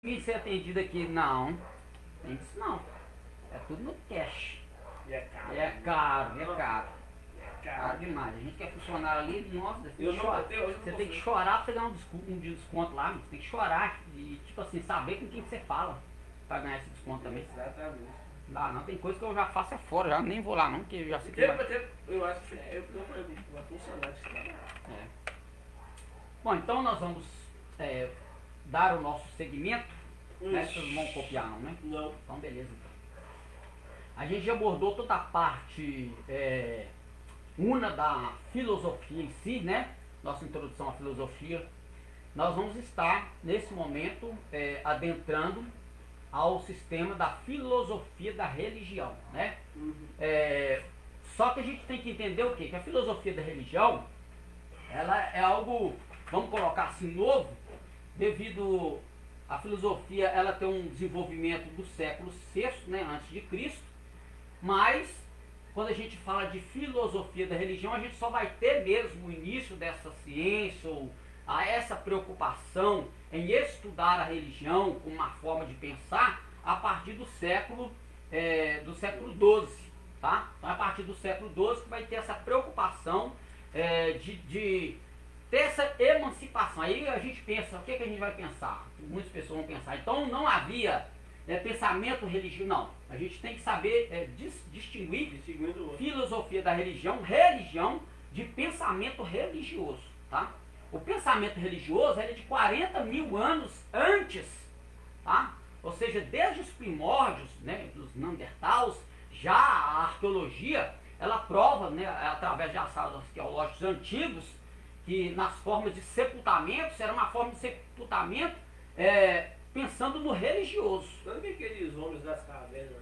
E ser atendido aqui, não. Tem isso não. É tudo no cash. E é caro. É caro, é caro. É Caro caro. demais. A gente quer funcionar ali, nossa, você Eu não chora. até hoje não Você tem que consigo. chorar pra você ganhar um desconto lá, você tem que chorar e, tipo assim, saber com quem você fala pra ganhar esse desconto também. Exatamente. Não, não, tem coisa que eu já faço é fora, já nem vou lá não, porque eu já sei que Porque vai. até, eu acho que eu falei, vai funcionar de trabalho. É. Bom, então nós vamos dar o nosso segmento, né? Vocês não vão copiar não, né? Não. Então beleza. A gente já abordou toda a parte una da filosofia em si, né? Nossa introdução à filosofia. Nós vamos estar, nesse momento, adentrando ao sistema da filosofia da religião, né? Só que a gente tem que entender o quê? Que a filosofia da religião, ela é algo, vamos colocar assim, novo, devido à filosofia, ela tem um desenvolvimento do século VI, né, antes de Cristo, mas quando a gente fala de filosofia da religião, a gente só vai ter mesmo o início dessa ciência, ou a essa preocupação em estudar a religião como uma forma de pensar a partir do século XII, tá? Então, a partir do século XII que vai ter essa preocupação de ter essa emancipação. Aí a gente pensa, o que, que a gente vai pensar? Muitas pessoas vão pensar, então não havia pensamento religioso, não. A gente tem que saber distinguir filosofia da religião, religião de pensamento religioso, tá? O pensamento religioso é de 40 mil anos antes, tá? Ou seja, desde os primórdios, né, dos Neandertals, já a arqueologia, ela prova, né, através de achados arqueológicos antigos, que nas formas de sepultamentos, era uma forma de sepultamento pensando no religioso. Quando que aqueles homens das cavernas,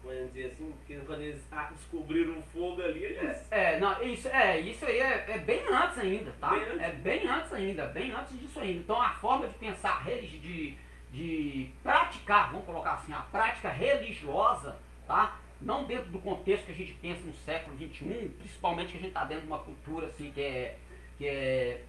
vamos dizer assim, porque quando eles descobriram o fogo ali, eles... Não, isso aí é bem antes ainda, tá? Bem antes? É bem antes ainda, bem antes disso ainda. Então a forma de pensar, de praticar, vamos colocar assim, a prática religiosa, tá? Não dentro do contexto que a gente pensa no século XXI, principalmente que a gente está dentro de uma cultura assim que é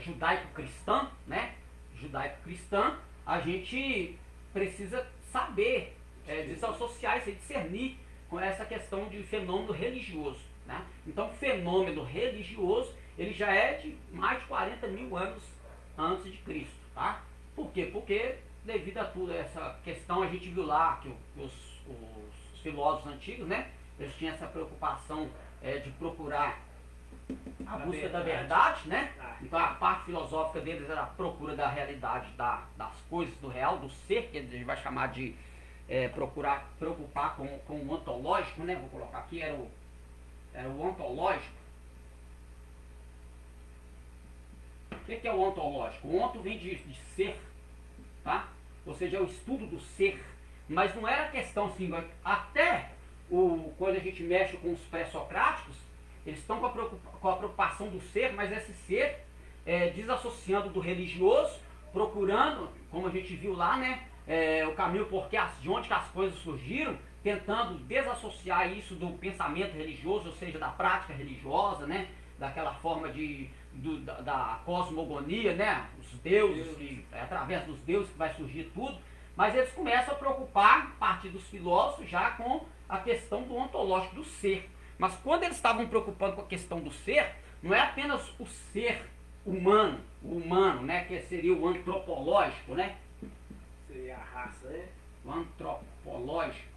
judaico-cristã, né? Judaico-cristã, a gente precisa saber desassociar isso e discernir com essa questão de fenômeno religioso, né? Então o fenômeno religioso, ele já é de mais de 40 mil anos antes de Cristo, tá? Por quê? Porque devido a toda essa questão, a gente viu lá que os filósofos antigos, né? Eles tinham essa preocupação de procurar a busca da verdade, né? Então a parte filosófica deles era a procura da realidade, das coisas, do real, do ser, que a gente vai chamar de preocupar com o ontológico, né? Vou colocar aqui, era o ontológico. O que é o ontológico? O onto vem de ser, tá? Ou seja, é o estudo do ser. Mas não era questão assim, até quando a gente mexe com os pré-socráticos, eles estão com a preocupação do ser, mas esse ser desassociando do religioso, procurando, como a gente viu lá, né, o caminho de onde que as coisas surgiram, tentando desassociar isso do pensamento religioso, ou seja, da prática religiosa, né, daquela forma da cosmogonia, né, os deuses, através dos deuses que vai surgir tudo, mas eles começam a preocupar, a partir dos filósofos, já com a questão do ontológico, do ser. Mas quando eles estavam preocupando com a questão do ser, não é apenas o ser humano, né, que seria o antropológico, né? Seria a raça, né? O antropológico.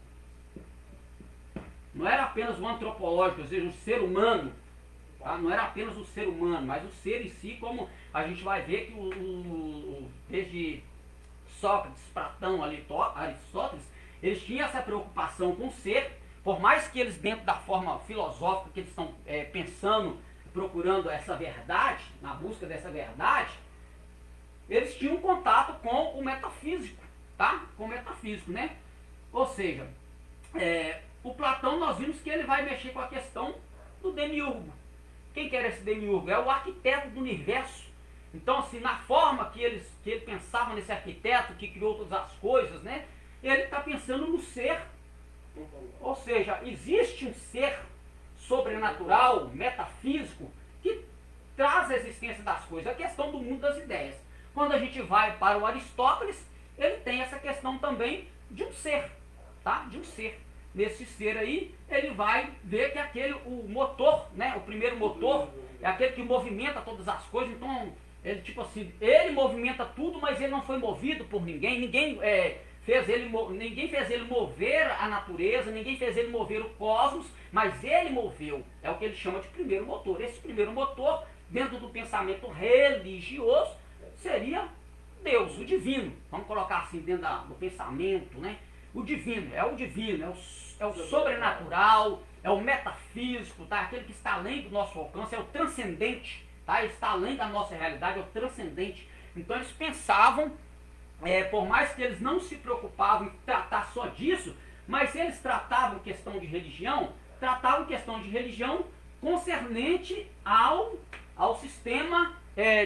Não era apenas o antropológico, ou seja, o ser humano, tá? Não era apenas o ser humano, mas o ser em si, como a gente vai ver que desde Sócrates, Platão, Aristóteles, eles tinham essa preocupação com o ser, por mais que eles, dentro da forma filosófica que eles estão pensando, procurando essa verdade, na busca dessa verdade, eles tinham contato com o metafísico, tá? Com o metafísico, né? Ou seja, o Platão, nós vimos que ele vai mexer com a questão do demiurgo. Quem que era esse demiurgo? É o arquiteto do universo. Então, assim, na forma que ele pensava nesse arquiteto, que criou todas as coisas, né? Ele está pensando no ser. Ou seja, existe um ser sobrenatural, metafísico, que traz a existência das coisas. A questão do mundo das ideias. Quando a gente vai para o Aristóteles, ele tem essa questão também de um ser, tá? De um ser. Nesse ser aí, ele vai ver que o motor, né? O primeiro motor é aquele que movimenta todas as coisas. Então, ele tipo assim, ele movimenta tudo, mas ele não foi movido por ninguém. Ninguém fez ele mover a natureza, ninguém fez ele mover o cosmos, mas ele moveu. É o que ele chama de primeiro motor. Esse primeiro motor, dentro do pensamento religioso, seria Deus, o divino. Vamos colocar assim dentro do pensamento, né? O divino, é o sobrenatural, é o metafísico, tá? Aquele que está além do nosso alcance, é o transcendente, tá? Ele está além da nossa realidade, é o transcendente. Então eles pensavam, por mais que eles não se preocupavam em tratar só disso, mas eles tratavam questão de religião concernente ao sistema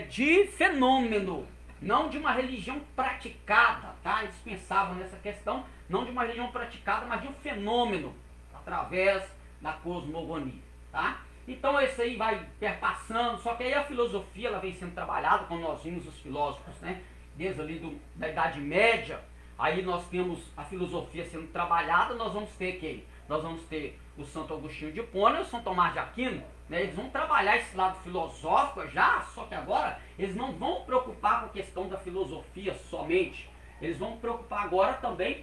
de fenômeno, não de uma religião praticada, tá? Eles pensavam nessa questão, não de uma religião praticada, mas de um fenômeno, através da cosmogonia, tá? Então esse aí vai perpassando, só que aí a filosofia ela vem sendo trabalhada, como nós vimos os filósofos, né? Desde ali da Idade Média, aí nós temos a filosofia sendo trabalhada, nós vamos ter quem? Nós vamos ter o Santo Agostinho de Hipona e o São Tomás de Aquino, né? Eles vão trabalhar esse lado filosófico já, só que agora eles não vão preocupar com a questão da filosofia somente, eles vão preocupar agora também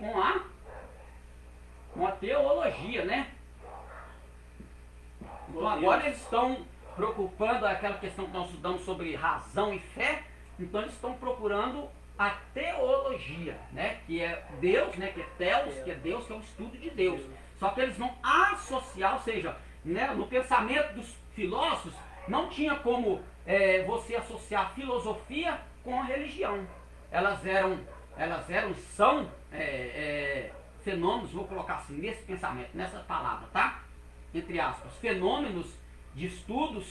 com a teologia, né? Então agora eles estão preocupando aquela questão que nós estudamos sobre razão e fé, então eles estão procurando a teologia, né? Que é Deus, né? Que é Theos, que é Deus, que é o estudo de Deus. Só que eles vão associar, ou seja, né, no pensamento dos filósofos, não tinha como você associar a filosofia com a religião. São fenômenos, vou colocar assim, nesse pensamento, nessa palavra, tá? Entre aspas, fenômenos de estudos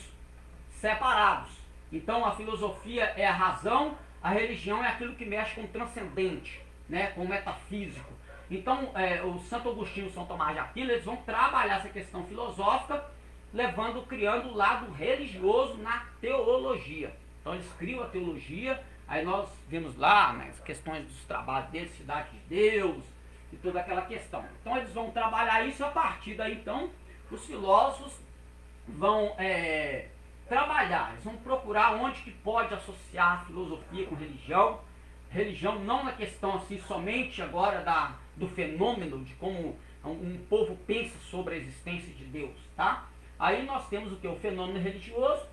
separados. Então a filosofia é a razão, a religião é aquilo que mexe com o transcendente, né, com o metafísico. Então o Santo Agostinho e o São Tomás de Aquino, eles vão trabalhar essa questão filosófica, criando o lado religioso na teologia. Então eles criam a teologia, aí nós vemos lá, né, as questões dos trabalhos deles, Cidade de Deus, e toda aquela questão. Então eles vão trabalhar isso, a partir daí então os filósofos vão trabalhar, eles vão procurar onde que pode associar a filosofia com religião. Religião não na questão assim somente agora do fenômeno, de como um povo pensa sobre a existência de Deus, tá? Aí nós temos o que? O fenômeno religioso.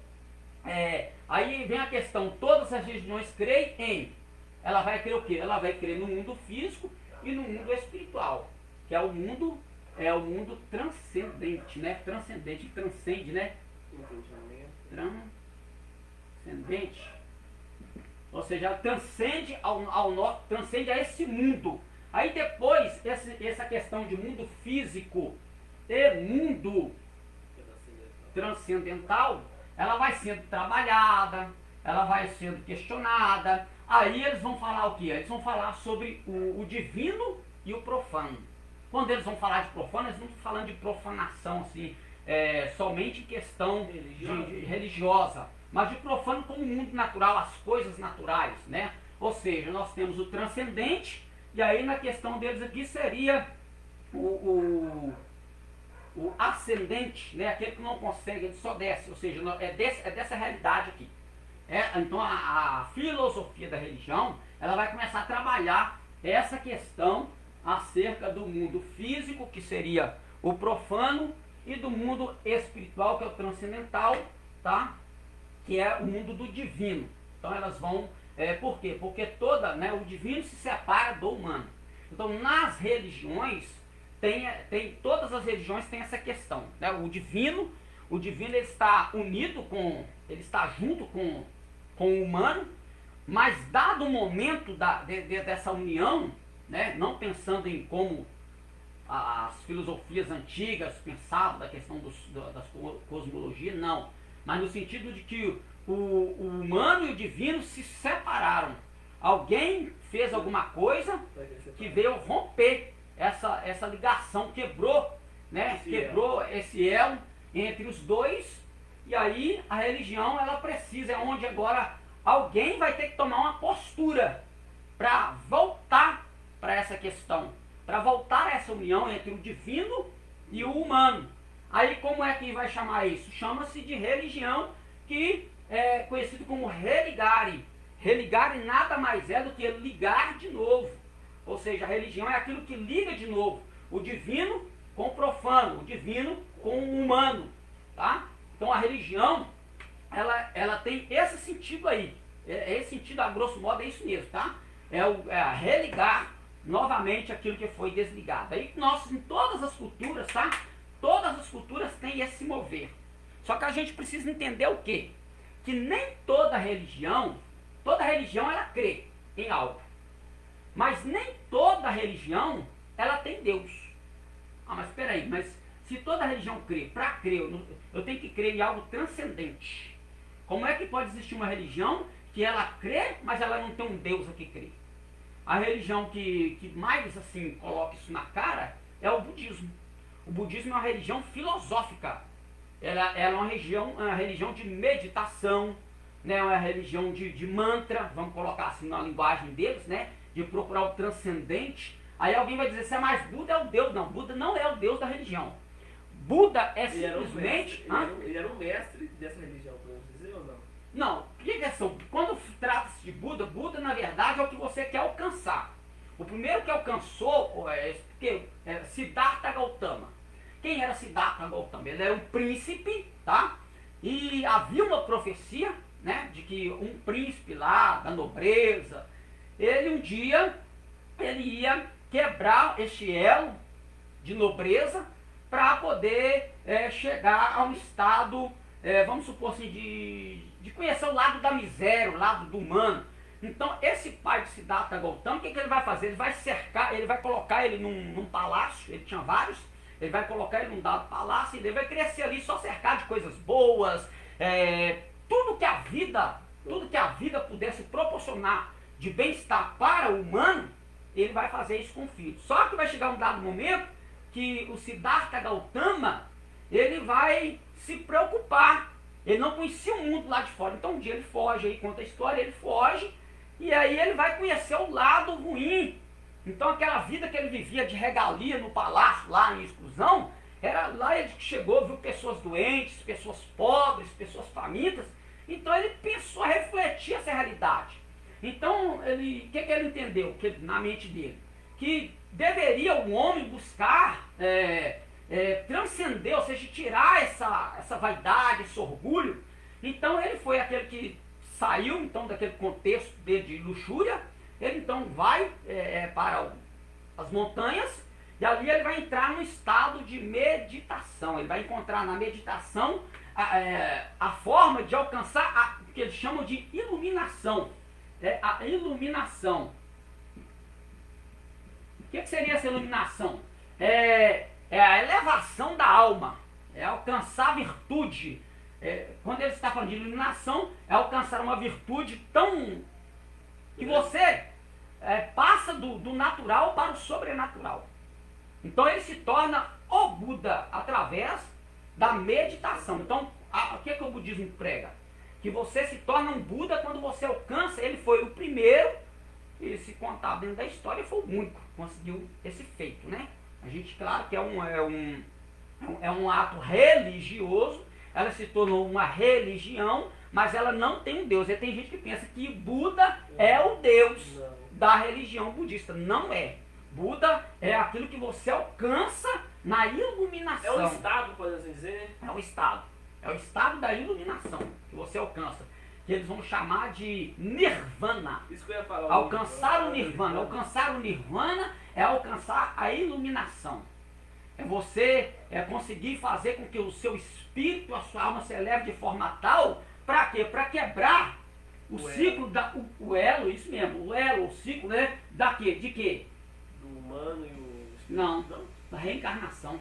Aí vem a questão, todas as religiões creem em, ela vai crer o quê? Ela vai crer no mundo físico e no mundo espiritual, que é o mundo transcendente, né? Transcendente, transcende, né? Transcendente. Ou seja, transcende transcende a esse mundo. Aí depois, essa questão de mundo físico e mundo transcendental, ela vai sendo trabalhada, ela vai sendo questionada. Aí eles vão falar o quê? Eles vão falar sobre o divino e o profano. Quando eles vão falar de profano, eles não estão falando de profanação assim, somente em questão religiosa, mas de profano como o mundo natural, as coisas naturais, né? Ou seja, nós temos o transcendente, e aí na questão deles aqui seria o ascendente, né? Aquele que não consegue, ele só desce, ou seja, é dessa realidade aqui. Então a filosofia da religião, ela vai começar a trabalhar essa questão acerca do mundo físico, que seria o profano, e do mundo espiritual, que é o transcendental, tá? Que é o mundo do divino. Então elas vão, por quê? Porque o divino se separa do humano. Então nas religiões, todas as religiões têm essa questão, né? O divino ele está unido ele está junto com o humano, mas dado o momento dessa união, né? Não pensando em como as filosofias antigas pensavam da questão das cosmologias, não. Mas no sentido de que o humano e o divino se separaram. Alguém fez alguma coisa que veio romper essa ligação, quebrou, né? Quebrou esse elo entre os dois. E aí a religião, ela precisa, é onde agora alguém vai ter que tomar uma postura para voltar para essa questão, para voltar a essa união entre o divino e o humano. Aí como é que vai chamar isso? Chama-se de religião, que é conhecido como religare. Religare nada mais é do que ligar de novo. Ou seja, a religião é aquilo que liga de novo o divino com o profano, o divino com o humano. Tá? Então a religião, ela tem esse sentido aí. Esse sentido, a grosso modo, é isso mesmo. Tá? É a religar novamente aquilo que foi desligado. Aí nós, em todas as culturas, tá? Todas as culturas têm esse mover. Só que a gente precisa entender o quê? Que nem toda religião ela crê em algo. Mas nem toda religião ela tem Deus. Ah, mas espera aí, mas se toda religião crê, para crer, eu tenho que crer em algo transcendente. Como é que pode existir uma religião que ela crê, mas ela não tem um Deus a que crê? A religião que mais assim coloca isso na cara é o budismo. O budismo é uma religião filosófica. Ela é uma religião de meditação, né? Uma religião de mantra, vamos colocar assim na linguagem deles, né? De procurar o transcendente. Aí alguém vai dizer, mas Buda é o Deus. Não, Buda não é o Deus da religião. Buda é simplesmente... Ele era o mestre dessa religião, podemos dizer ou não? Não, o que é questão? Quando trata-se de Buda, Buda na verdade é o que você quer alcançar. O primeiro que alcançou é Siddhartha Gautama. Quem era Siddhartha Gautama? Ele era um príncipe, tá? E havia uma profecia, né, de que um príncipe lá, da nobreza, ele um dia, ele ia quebrar este elo de nobreza para poder chegar a um estado, vamos supor assim, de conhecer o lado da miséria, o lado do humano. Então, esse pai de Siddhartha Gautama, o que ele vai fazer? Ele vai cercar, ele vai colocar ele num palácio, ele tinha vários, ele vai colocar ele num dado palácio, e ele vai crescer ali só cercado de coisas boas, tudo que a vida pudesse proporcionar de bem-estar para o humano, ele vai fazer isso com o filho. Só que vai chegar um dado momento que o Siddhartha Gautama, ele vai se preocupar. Ele não conhecia o mundo lá de fora. Então um dia ele foge, aí conta a história, ele foge, e aí ele vai conhecer o lado ruim. Então aquela vida que ele vivia de regalia no palácio, lá em exclusão, era lá ele chegou, viu pessoas doentes, pessoas pobres, pessoas famintas. Então ele pensou a refletir essa realidade. Então, o que ele entendeu na mente dele? Que deveria o homem buscar transcender, ou seja, tirar essa vaidade, esse orgulho. Então ele foi aquele que saiu então daquele contexto de luxúria. Ele então vai para as montanhas, e ali ele vai entrar num estado de meditação. Ele vai encontrar na meditação a forma de alcançar o que eles chamam de iluminação. A iluminação. O que seria essa iluminação? É a elevação da alma, é alcançar a virtude. Quando ele está falando de iluminação, é alcançar uma virtude tão... que você passa do natural para o sobrenatural. Então ele se torna o Buda através da meditação. Então, o que o budismo prega? Que você se torna um Buda quando você alcança. Ele foi o primeiro, e se contar dentro da história, foi o único que conseguiu esse feito, né? A gente, claro que é um ato religioso, ela se tornou uma religião, mas ela não tem um Deus. E tem gente que pensa que Buda é o Deus da religião budista. Não é. Buda é aquilo que você alcança na iluminação. É o estado, podemos dizer? É o estado. É o estado da iluminação que você alcança. Que eles vão chamar de nirvana. Isso que eu ia falar. Alcançar o nirvana. Alcançar o nirvana é alcançar a iluminação. É você conseguir fazer com que o seu espírito, a sua alma se eleve de forma tal, para quê? Para quebrar o ciclo, o elo, isso mesmo, o elo, o ciclo, né? Da quê? De quê? Do humano e o espírito. Não, da reencarnação.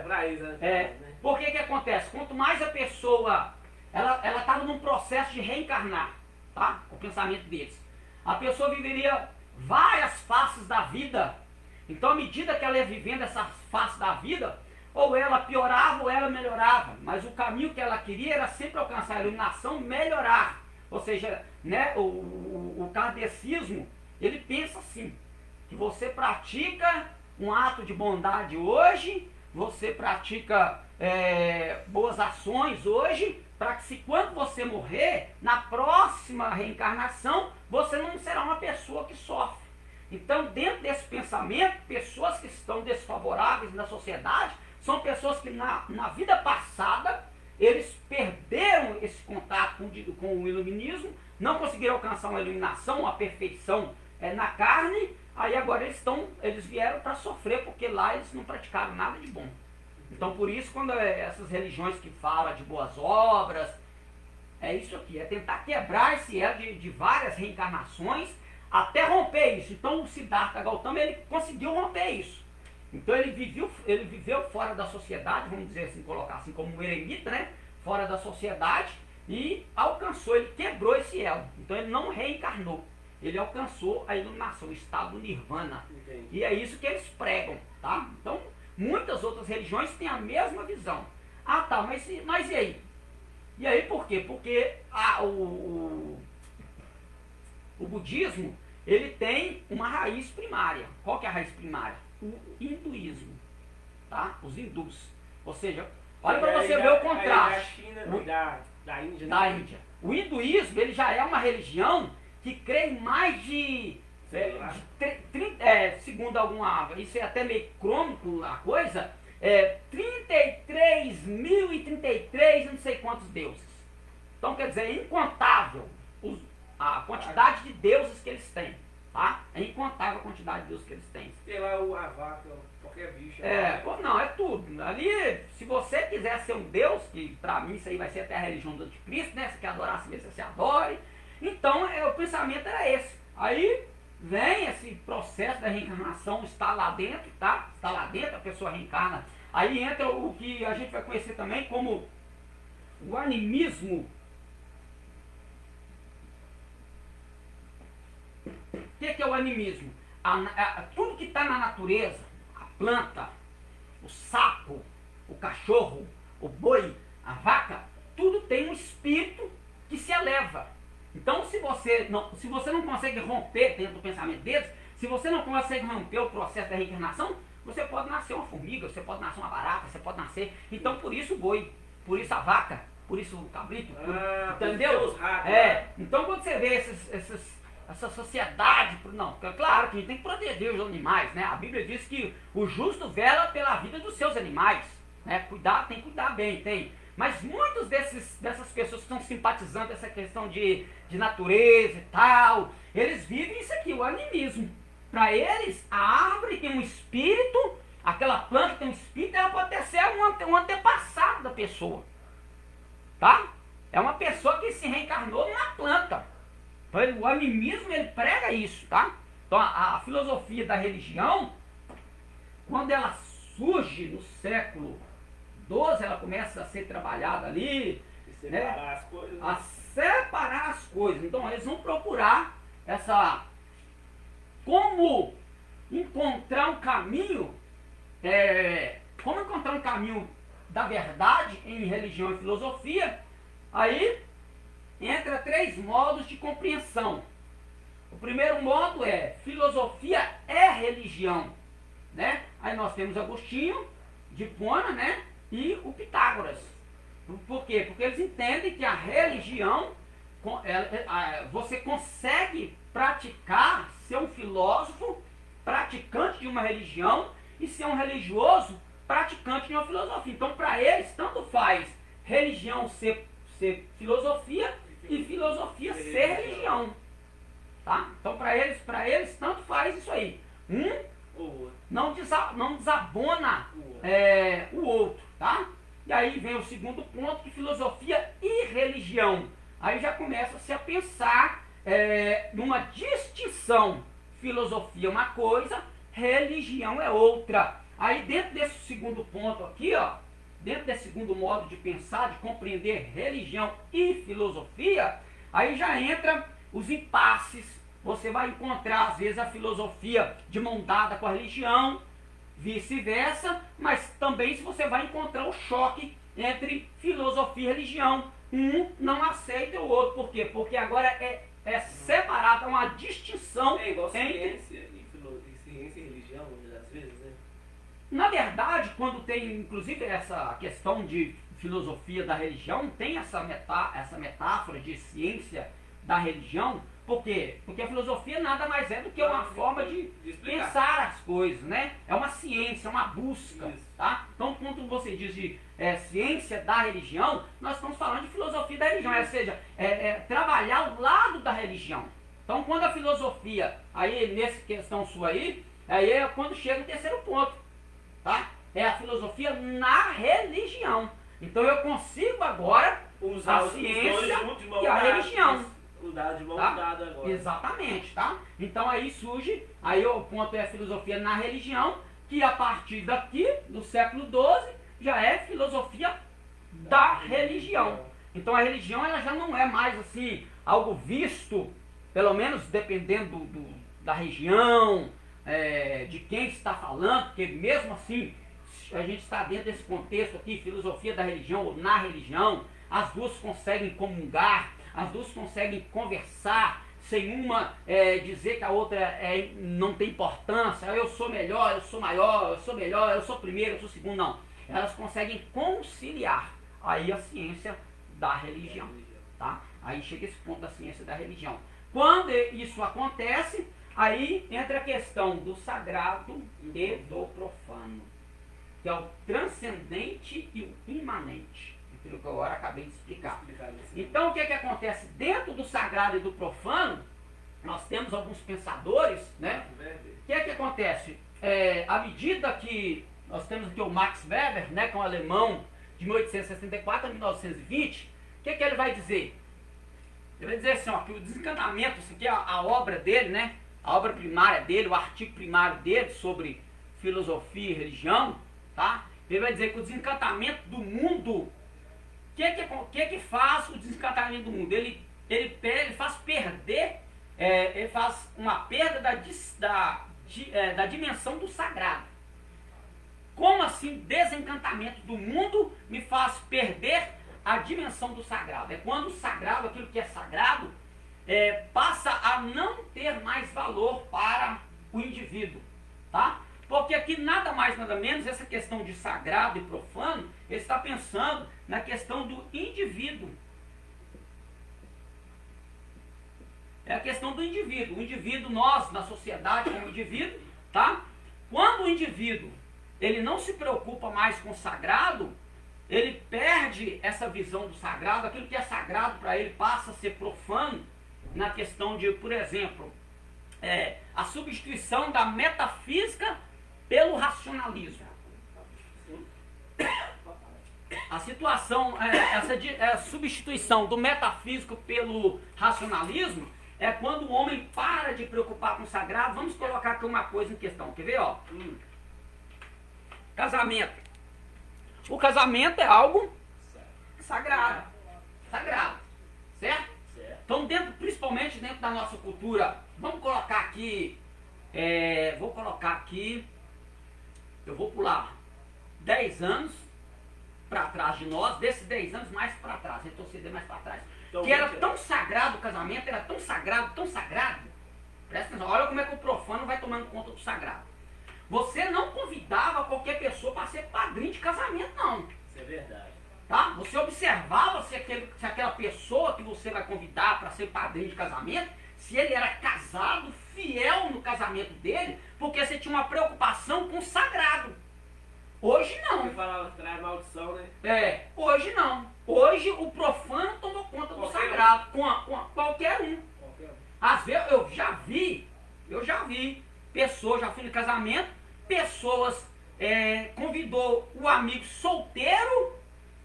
Pra isso, né? Por que acontece? Quanto mais a pessoa, ela estava num processo de reencarnar, tá? O pensamento deles. A pessoa viveria várias faces da vida. Então, à medida que ela ia vivendo essas faces da vida, ou ela piorava ou ela melhorava. Mas o caminho que ela queria era sempre alcançar a iluminação, melhorar. Ou seja, né, o kardecismo, ele pensa assim, que você pratica um ato de bondade hoje, você pratica boas ações hoje, para que se quando você morrer, na próxima reencarnação, você não será uma pessoa que sofre. Então, dentro desse pensamento, pessoas que estão desfavoráveis na sociedade, são pessoas que na vida passada, eles perderam esse contato com o iluminismo, não conseguiram alcançar uma iluminação, uma perfeição na carne, aí agora eles vieram para sofrer, porque lá eles não praticaram nada de bom. Então, por isso, quando essas religiões que falam de boas obras, é isso aqui, é tentar quebrar esse elo de várias reencarnações, até romper isso. Então, o Siddhartha Gautama, ele conseguiu romper isso. Então, ele viveu fora da sociedade, vamos dizer assim, colocar assim como um eremita, né? Fora da sociedade, e alcançou, ele quebrou esse elo. Então, ele não reencarnou. Ele alcançou a iluminação, o estado do nirvana. Entendi. E é isso que eles pregam, tá? Então, muitas outras religiões têm a mesma visão. Ah, tá, mas e aí? E aí por quê? Porque o budismo, ele tem uma raiz primária. Qual que é a raiz primária? O hinduísmo, tá? Os hindus. Ou seja, olha para você ver o contraste. Da Índia. Da Índia. O hinduísmo, ele já é uma religião que crê em mais de segundo alguma, isso é até meio crônico a coisa, 33.033, não sei quantos deuses. Então, quer dizer, é incontável a quantidade de deuses que eles têm, tá? É incontável a quantidade de deuses que eles têm. Tem lá a vaca, qualquer bicho. Não, é tudo. Ali, se você quiser ser um deus, que pra mim isso aí vai ser até a religião do anticristo, né? Você quer adorar a si mesmo, você se adore. Então, o pensamento era esse. Aí, vem esse processo da reencarnação, está lá dentro, tá? Está lá dentro, a pessoa reencarna. Aí entra o que a gente vai conhecer também como o animismo. O que é o animismo? Tudo que está na natureza, a planta, o sapo, o cachorro, o boi, a vaca, tudo tem um espírito que se eleva. Então, se você não consegue romper dentro do pensamento deles, se você não consegue romper o processo da reencarnação, você pode nascer uma formiga, você pode nascer uma barata, você pode nascer... Então, por isso o boi, por isso a vaca, por isso o cabrito, entendeu? Então, quando você vê essa sociedade... Não, claro que a gente tem que proteger os animais, né? A Bíblia diz que o justo vela pela vida dos seus animais, né? Tem que cuidar bem, tem... Mas muitos dessas pessoas que estão simpatizando essa questão de natureza e tal, eles vivem isso aqui, o animismo. Para eles, a árvore tem um espírito, aquela planta tem um espírito, ela pode até ser um antepassado da pessoa. Tá? É uma pessoa que se reencarnou numa planta. Então, o animismo, ele prega isso, tá? Então, a filosofia da religião, quando ela surge no século 12, ela começa a ser trabalhada ali, separar as coisas, a separar as coisas. Então eles vão procurar como encontrar um caminho, da verdade em religião e filosofia. Aí entra 3 modos de compreensão. O primeiro modo é filosofia é religião, né? Aí nós temos Agostinho de Hipona, né? E o Pitágoras. Por quê? Porque eles entendem que a religião, você consegue praticar, ser um filósofo praticante de uma religião e ser um religioso praticante de uma filosofia. Então, para eles, tanto faz religião ser filosofia e filosofia ser religião. Tá? Então, para eles, tanto faz isso aí. Não desabona o outro, tá? E aí vem o segundo ponto, que filosofia e religião. Aí já começa-se a pensar numa distinção. Filosofia é uma coisa, religião é outra. Aí dentro desse segundo ponto aqui, ó, dentro desse segundo modo de pensar, de compreender religião e filosofia, aí já entra os impasses. Você vai encontrar, às vezes, a filosofia de mão dada com a religião, vice-versa, mas também você vai encontrar o choque entre filosofia e religião. Um não aceita o outro. Por quê? Porque agora é separado, há uma distinção É igual entre... ciência e religião, às vezes, né? Na verdade, quando tem, inclusive, essa questão de filosofia da religião, tem essa metáfora de ciência da religião. Por quê? Porque a filosofia nada mais é do que uma forma de pensar as coisas, né? É uma ciência, uma busca, tá? Então, quando você diz de ciência da religião, nós estamos falando de filosofia da religião, ou seja, trabalhar o lado da religião. Então, quando a filosofia, aí nessa questão sua aí é quando chega o terceiro ponto, tá? É a filosofia na religião. Então, eu consigo agora usar a ciência e a religião. De mão Tá? dada agora. Exatamente, tá? Então aí surge, aí o ponto é a filosofia na religião, que a partir daqui, do século XII, já é filosofia da religião. Então a religião ela já não é mais assim, algo visto, pelo menos dependendo da região, de quem está falando, porque mesmo assim, a gente está dentro desse contexto aqui, filosofia da religião ou na religião, as duas conseguem comungar, as duas conseguem conversar sem uma dizer que a outra não tem importância, eu sou melhor, eu sou maior, eu sou melhor, eu sou primeiro, eu sou segundo, não. Elas conseguem conciliar aí a ciência da religião, tá? Aí chega esse ponto da ciência da religião. Quando isso acontece, aí entra a questão do sagrado e do profano, que é o transcendente e o imanente. Aquilo que eu agora acabei de explicar. Então, o que acontece? Dentro do sagrado e do profano, nós temos alguns pensadores, né? O que acontece? À medida que nós temos aqui o Max Weber, né, que é um alemão de 1864 a 1920, o que ele vai dizer? Ele vai dizer assim, ó, que o desencantamento, isso aqui é a obra dele, né? A obra primária dele, o artigo primário dele sobre filosofia e religião, tá? Ele vai dizer que o desencantamento do mundo... O que faz o desencantamento do mundo? Ele faz perder, ele faz uma perda da dimensão do sagrado. Como assim desencantamento do mundo me faz perder a dimensão do sagrado? É quando o sagrado, aquilo que é sagrado, passa a não ter mais valor para o indivíduo, tá? Porque aqui nada mais, nada menos, essa questão de sagrado e profano, ele está pensando na questão do indivíduo. É a questão do indivíduo. O indivíduo, nós, na sociedade, como indivíduo, tá? Quando o indivíduo, ele não se preocupa mais com o sagrado, ele perde essa visão do sagrado, aquilo que é sagrado para ele passa a ser profano, na questão de, por exemplo, a substituição da metafísica pelo racionalismo. A situação, essa substituição do metafísico pelo racionalismo é quando o homem para de preocupar com o sagrado. Vamos colocar aqui uma coisa em questão, quer ver? Ó? Casamento. O casamento é algo sagrado. Sagrado. Certo? Então, principalmente dentro da nossa cultura, vamos colocar aqui, eu vou pular 10 anos para trás de nós, desses 10 anos mais para trás, retroceder mais para trás. Então, que era tão sagrado o casamento, era tão sagrado, presta atenção, olha como é que o profano vai tomando conta do sagrado. Você não convidava qualquer pessoa para ser padrinho de casamento, não. Isso é verdade. Tá? Você observava se aquela pessoa que você vai convidar para ser padrinho de casamento, se ele era casado, fiel no casamento dele, porque você tinha uma preocupação com o sagrado. Hoje não. Você falava que traz maldição, né? Hoje não. Hoje o profano tomou conta do sagrado, com qualquer um. Às vezes eu já vi pessoas, já fui no casamento, pessoas convidou o amigo solteiro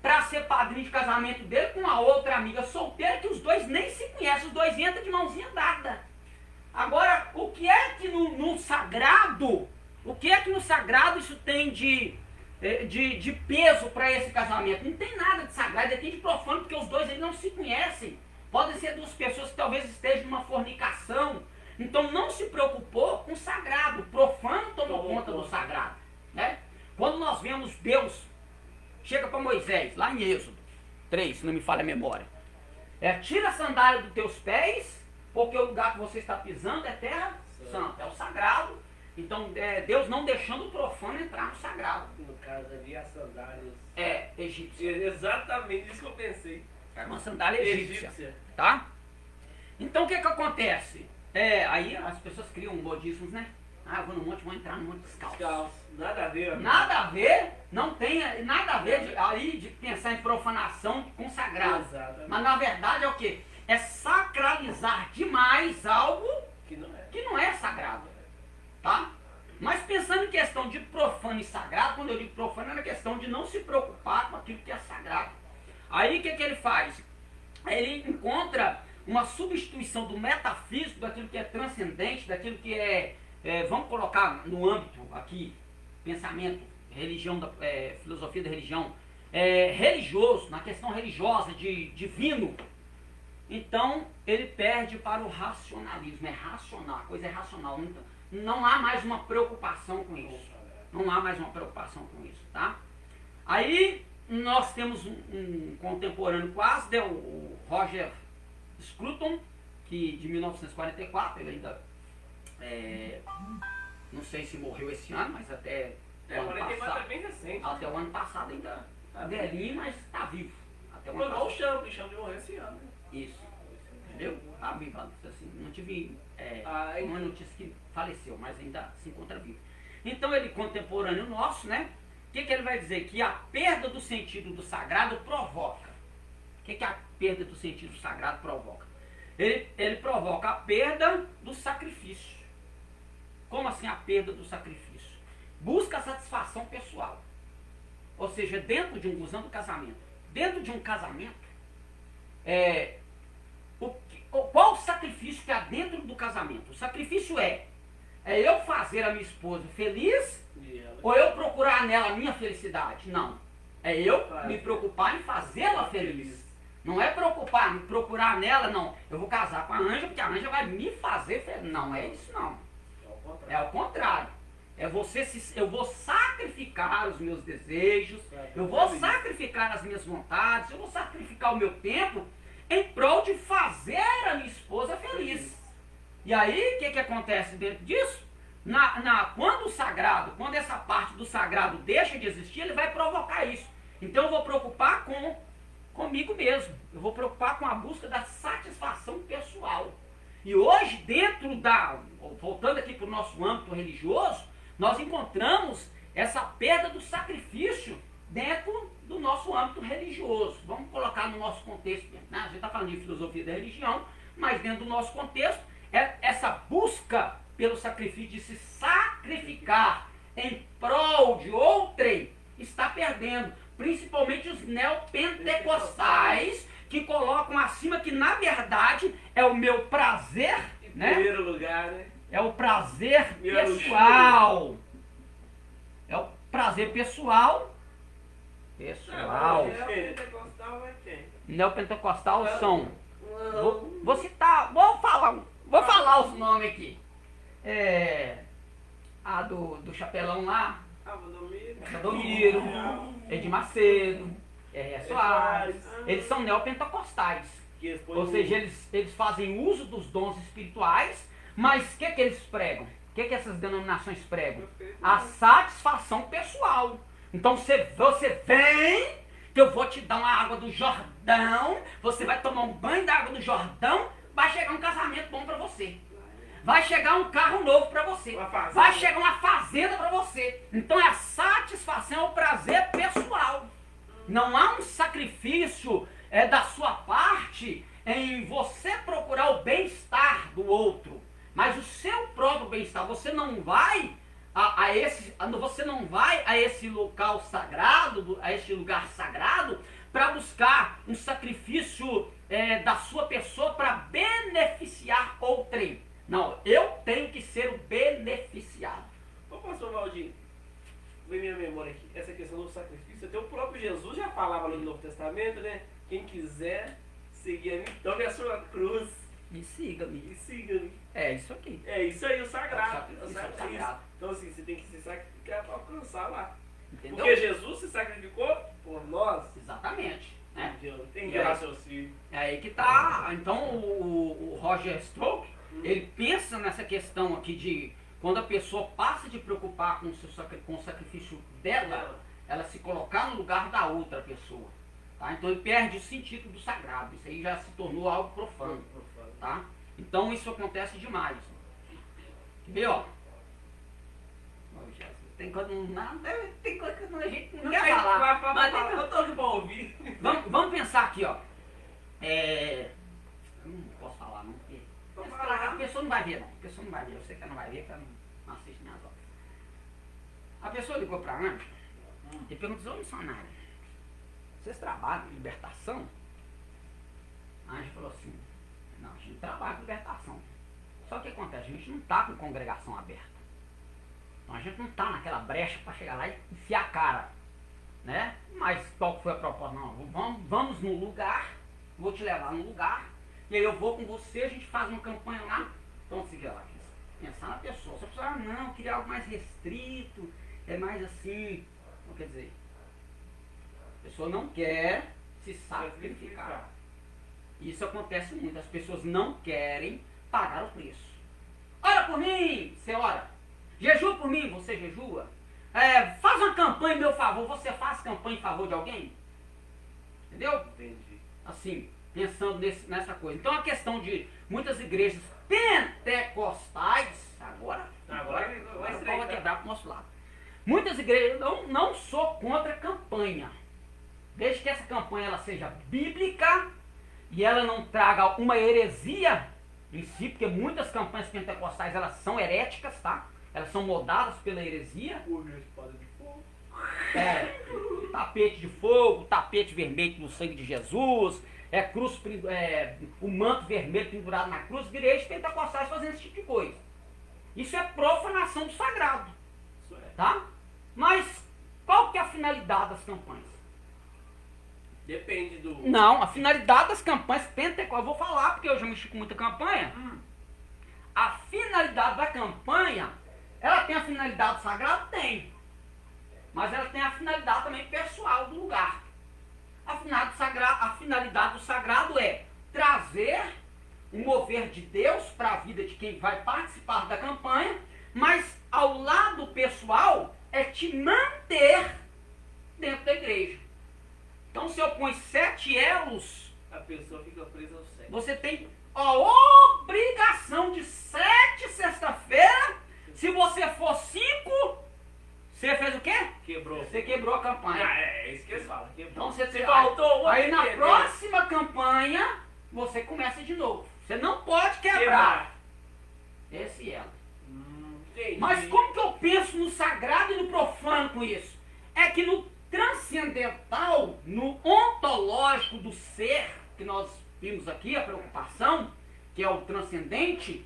para ser padrinho de casamento dele com a outra amiga solteira, que os dois nem se conhecem, os dois entram de mãozinha dada. Agora, o que é que no sagrado, isso tem de peso para esse casamento? Não tem nada de sagrado, tem de profano, porque os dois eles não se conhecem. Podem ser duas pessoas que talvez estejam numa fornicação. Então não se preocupou com o sagrado, o profano tomou conta do sagrado, né? Quando nós vemos Deus, chega para Moisés, lá em Êxodo 3, se não me falha a memória. Tira a sandália dos teus pés, porque o lugar que você está pisando é terra santa, é o sagrado. Então, Deus não deixando o profano entrar no sagrado. No caso ali, as sandálias. Egípcia. Exatamente isso que eu pensei. É uma sandália egípcia. Tá? Então, o que acontece? Aí as pessoas criam modismos, né? Eu vou no monte, vou entrar no monte descalço. Nada a ver. Nada a ver, não tem nada a ver de pensar em profanação com sagrado. Exatamente. Mas na verdade é o quê? É sacralizar demais algo que não é sagrado. Tá? Mas pensando em questão de profano e sagrado, quando eu digo profano é na questão de não se preocupar com aquilo que é sagrado. Aí o que ele faz? Ele encontra uma substituição do metafísico, daquilo que é transcendente, daquilo que vamos colocar no âmbito aqui, pensamento, religião, filosofia da religião, religioso, na questão religiosa, de divino. Então, ele perde para o racionalismo, é racional, a coisa é racional, não há mais uma preocupação com isso. Não há mais uma preocupação com isso, tá? Aí, nós temos um contemporâneo quase, o Roger Scruton, que de 1944, ele ainda, não sei se morreu esse ano, mas até o ano 44 passado, é bem recente. até o ano passado ainda velhinho, mas está vivo. Até o Foi ano igual o passado. Champ de morrer esse ano. Isso. Entendeu? Está vivo, assim, não tive uma notícia que faleceu, mas ainda se encontra vivo. Então ele, contemporâneo nosso, né? O que ele vai dizer? Que a perda do sentido do sagrado provoca. O que a perda do sentido do sagrado provoca? Ele provoca a perda do sacrifício. Como assim a perda do sacrifício? Busca a satisfação pessoal. Ou seja, dentro de usando o casamento. Dentro de um casamento, qual o sacrifício que há dentro do casamento? O sacrifício é eu fazer a minha esposa feliz ou eu procurar nela a minha felicidade? Não. É eu me preocupar em fazê-la feliz. Não é procurar nela, não. Eu vou casar com a Ângela porque a Ângela vai me fazer feliz. Não é isso, não. É ao contrário. Eu vou sacrificar os meus desejos, eu vou sacrificar as minhas vontades, eu vou sacrificar o meu tempo em prol de fazer a minha esposa feliz. E aí, o que acontece dentro disso? Quando essa parte do sagrado deixa de existir, ele vai provocar isso. Então eu vou preocupar comigo mesmo. Eu vou preocupar com a busca da satisfação pessoal. E hoje, voltando aqui para o nosso âmbito religioso, nós encontramos essa perda do sacrifício dentro do nosso âmbito religioso. Vamos colocar no nosso contexto, né? A gente está falando de filosofia da religião, mas dentro do nosso contexto, essa busca pelo sacrifício de se sacrificar em prol de outrem está perdendo. Principalmente os neopentecostais, que colocam acima que, na verdade, é o meu prazer, né? Em primeiro lugar, né? É o prazer pessoal. É o prazer pessoal. Neopentecostal vai ter. Neopentecostal são. Vou citar. Vou falar os nomes aqui. A do Chapelão lá. Valdomiro. Edir Macedo. Soares. Eles são neopentecostais. Ou seja, eles fazem uso dos dons espirituais. Mas o que eles pregam? O que essas denominações pregam? A satisfação pessoal. Então você vem, que eu vou te dar uma água do Jordão, você vai tomar um banho da água do Jordão, vai chegar um casamento bom para você. Vai chegar um carro novo para você. Vai chegar uma fazenda para você. Então a satisfação é o prazer pessoal. Não há um sacrifício da sua parte em você procurar o bem-estar do outro. Mas o seu próprio bem-estar, você não vai a esse local sagrado, a este lugar sagrado, para buscar um sacrifício da sua pessoa para beneficiar outrem. Não, eu tenho que ser o beneficiado. Ô pastor Valdir, vem minha memória aqui, essa questão do sacrifício, até o próprio Jesus já falava no Novo Testamento, né? Quem quiser seguir a mim, tome a sua cruz. E siga-me. E siga-me. É isso aqui. É isso aí, o sagrado. É o sagrado. Então assim, você tem que se sacrificar para alcançar lá. Entendeu? Porque Jesus se sacrificou por nós. Exatamente. né? Tem raciocínio. É aí que tá. Então o Roger Stroke, ele pensa nessa questão aqui de quando a pessoa passa de preocupar com o sacrifício dela, ela se colocar no lugar da outra pessoa. Tá? Então ele perde o sentido do sagrado. Isso aí já se tornou algo profano. Tá? Então isso acontece demais. Quer ó? Tem coisa tem coisa que a gente não quer falar. Mas eu tô aqui pra ouvir. Vamos pensar aqui, ó. Eu não posso falar não, porque a pessoa não vai ver não. A pessoa não vai ver. Eu sei que ela não vai ver, porque ela não assiste minhas obras. A pessoa ligou pra Ângela e perguntou: ô missionário, vocês trabalham com libertação? A Ângela falou assim: não, a gente trabalha com libertação. Só que o que acontece? A gente não está com congregação aberta. Então a gente não está naquela brecha para chegar lá e enfiar a cara. Né? Mas qual foi a proposta? Não, vamos no lugar, vou te levar no lugar, e aí eu vou com você, a gente faz uma campanha lá. Então você quer lá, pensar na pessoa. Se a pessoa, não, eu queria algo mais restrito, é mais assim. Então, quer dizer, a pessoa não quer se sacrificar. Isso acontece muito, as pessoas não querem pagar o preço. Ora por mim, você ora. Jejua por mim, você jejua. Faz uma campanha em meu favor, você faz campanha em favor de alguém? Entendeu? Entendi. Assim, pensando nessa coisa. Então a questão de muitas igrejas pentecostais, agora o pau vai quebrar pro nosso lado. Muitas igrejas, não sou contra campanha. Desde que essa campanha ela seja bíblica e ela não traga uma heresia em si, porque muitas campanhas pentecostais elas são heréticas, tá? Elas são moldadas pela heresia. Espada de fogo. Tapete de fogo, tapete vermelho no sangue de Jesus, o manto vermelho pendurado na cruz, igrejas pentecostais fazendo esse tipo de coisa. Isso é profanação do sagrado. Isso é. Tá? Mas qual que é a finalidade das campanhas? Depende do... Não, a finalidade das campanhas pentecostais, eu vou falar porque eu já mexi com muita campanha. A finalidade da campanha, ela tem a finalidade do sagrado? Tem. Mas ela tem a finalidade também pessoal do lugar. A finalidade do sagrado é trazer o mover de Deus para a vida de quem vai participar da campanha, mas ao lado pessoal é te manter dentro da igreja. Então se eu ponho 7 elos, a pessoa fica presa ao 7. você tem a obrigação de 7 sexta-feira. Se você for 5, você fez o quê? Quebrou. Você quebrou a campanha. É isso que eles falam. Quebrou. Então você faltou aí na próxima campanha, você começa de novo. Você não pode quebrar esse elo. Mas como que eu penso no sagrado e no profano com isso? É que no transcendental, no ontológico do ser, que nós vimos aqui, a preocupação, que é o transcendente.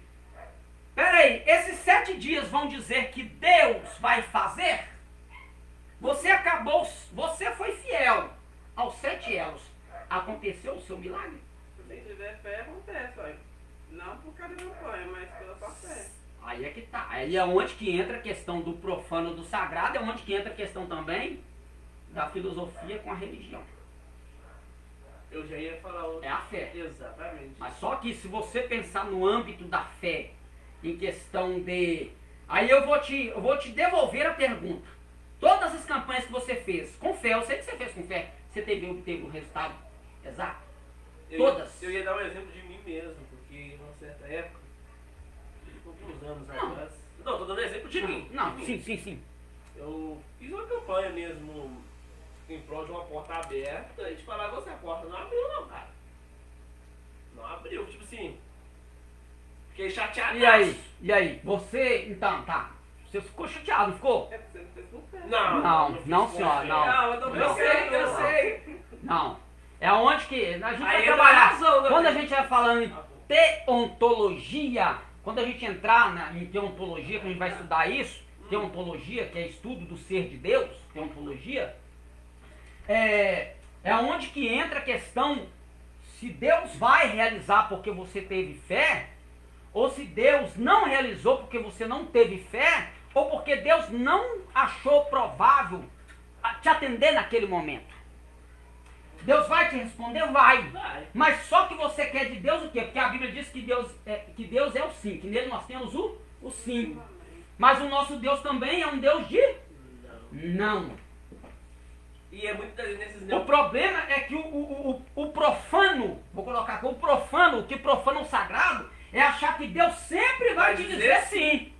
Peraí, esses 7 dias vão dizer que Deus vai fazer? Você foi fiel aos 7 elos. Aconteceu o seu milagre? Se tiver fé, acontece, olha. Não por causa da campanha, mas pela sua fé. Aí é que tá. Aí é onde que entra a questão do profano do sagrado, é onde que entra a questão também da filosofia com a religião. Eu já ia falar outra. É a fé. Exatamente. Mas só que se você pensar no âmbito da fé, em questão de... Aí eu vou te devolver a pergunta. Todas as campanhas que você fez com fé, eu sei que você fez com fé, você teve o resultado exato? Todas. Eu ia dar um exemplo de mim mesmo, porque em uma certa época, uns anos atrás... Não, tô dando exemplo de mim. Não, de mim. sim. Eu fiz uma campanha mesmo em prol de uma porta aberta e te falar, você, a porta não abriu não, cara. Não abriu, tipo assim... Fiquei chateado. E aí? Você, então, tá. Você ficou chateado, não ficou? É porque você não fez com fé. Não, senhora, não. Não, eu tô pensando, eu sei. Não. É onde que a gente vai Aí trabalhar. razão, né? Quando a gente vai falando em teontologia, quando a gente entrar em teontologia, que a gente vai estudar isso, teontologia, que é estudo do ser de Deus, teontologia, é onde que entra a questão se Deus vai realizar porque você teve fé, ou se Deus não realizou porque você não teve fé, ou porque Deus não achou provável te atender naquele momento. Deus vai te responder? Vai. Vai. Mas só que você quer de Deus o quê? Porque a Bíblia diz que Deus é o sim, que nele nós temos o sim. Mas o nosso Deus também é um Deus de não. E é muitas vezes nesses O não. problema é que o profano, vou colocar aqui, o que profana o sagrado, é achar que Deus sempre vai te dizer sim.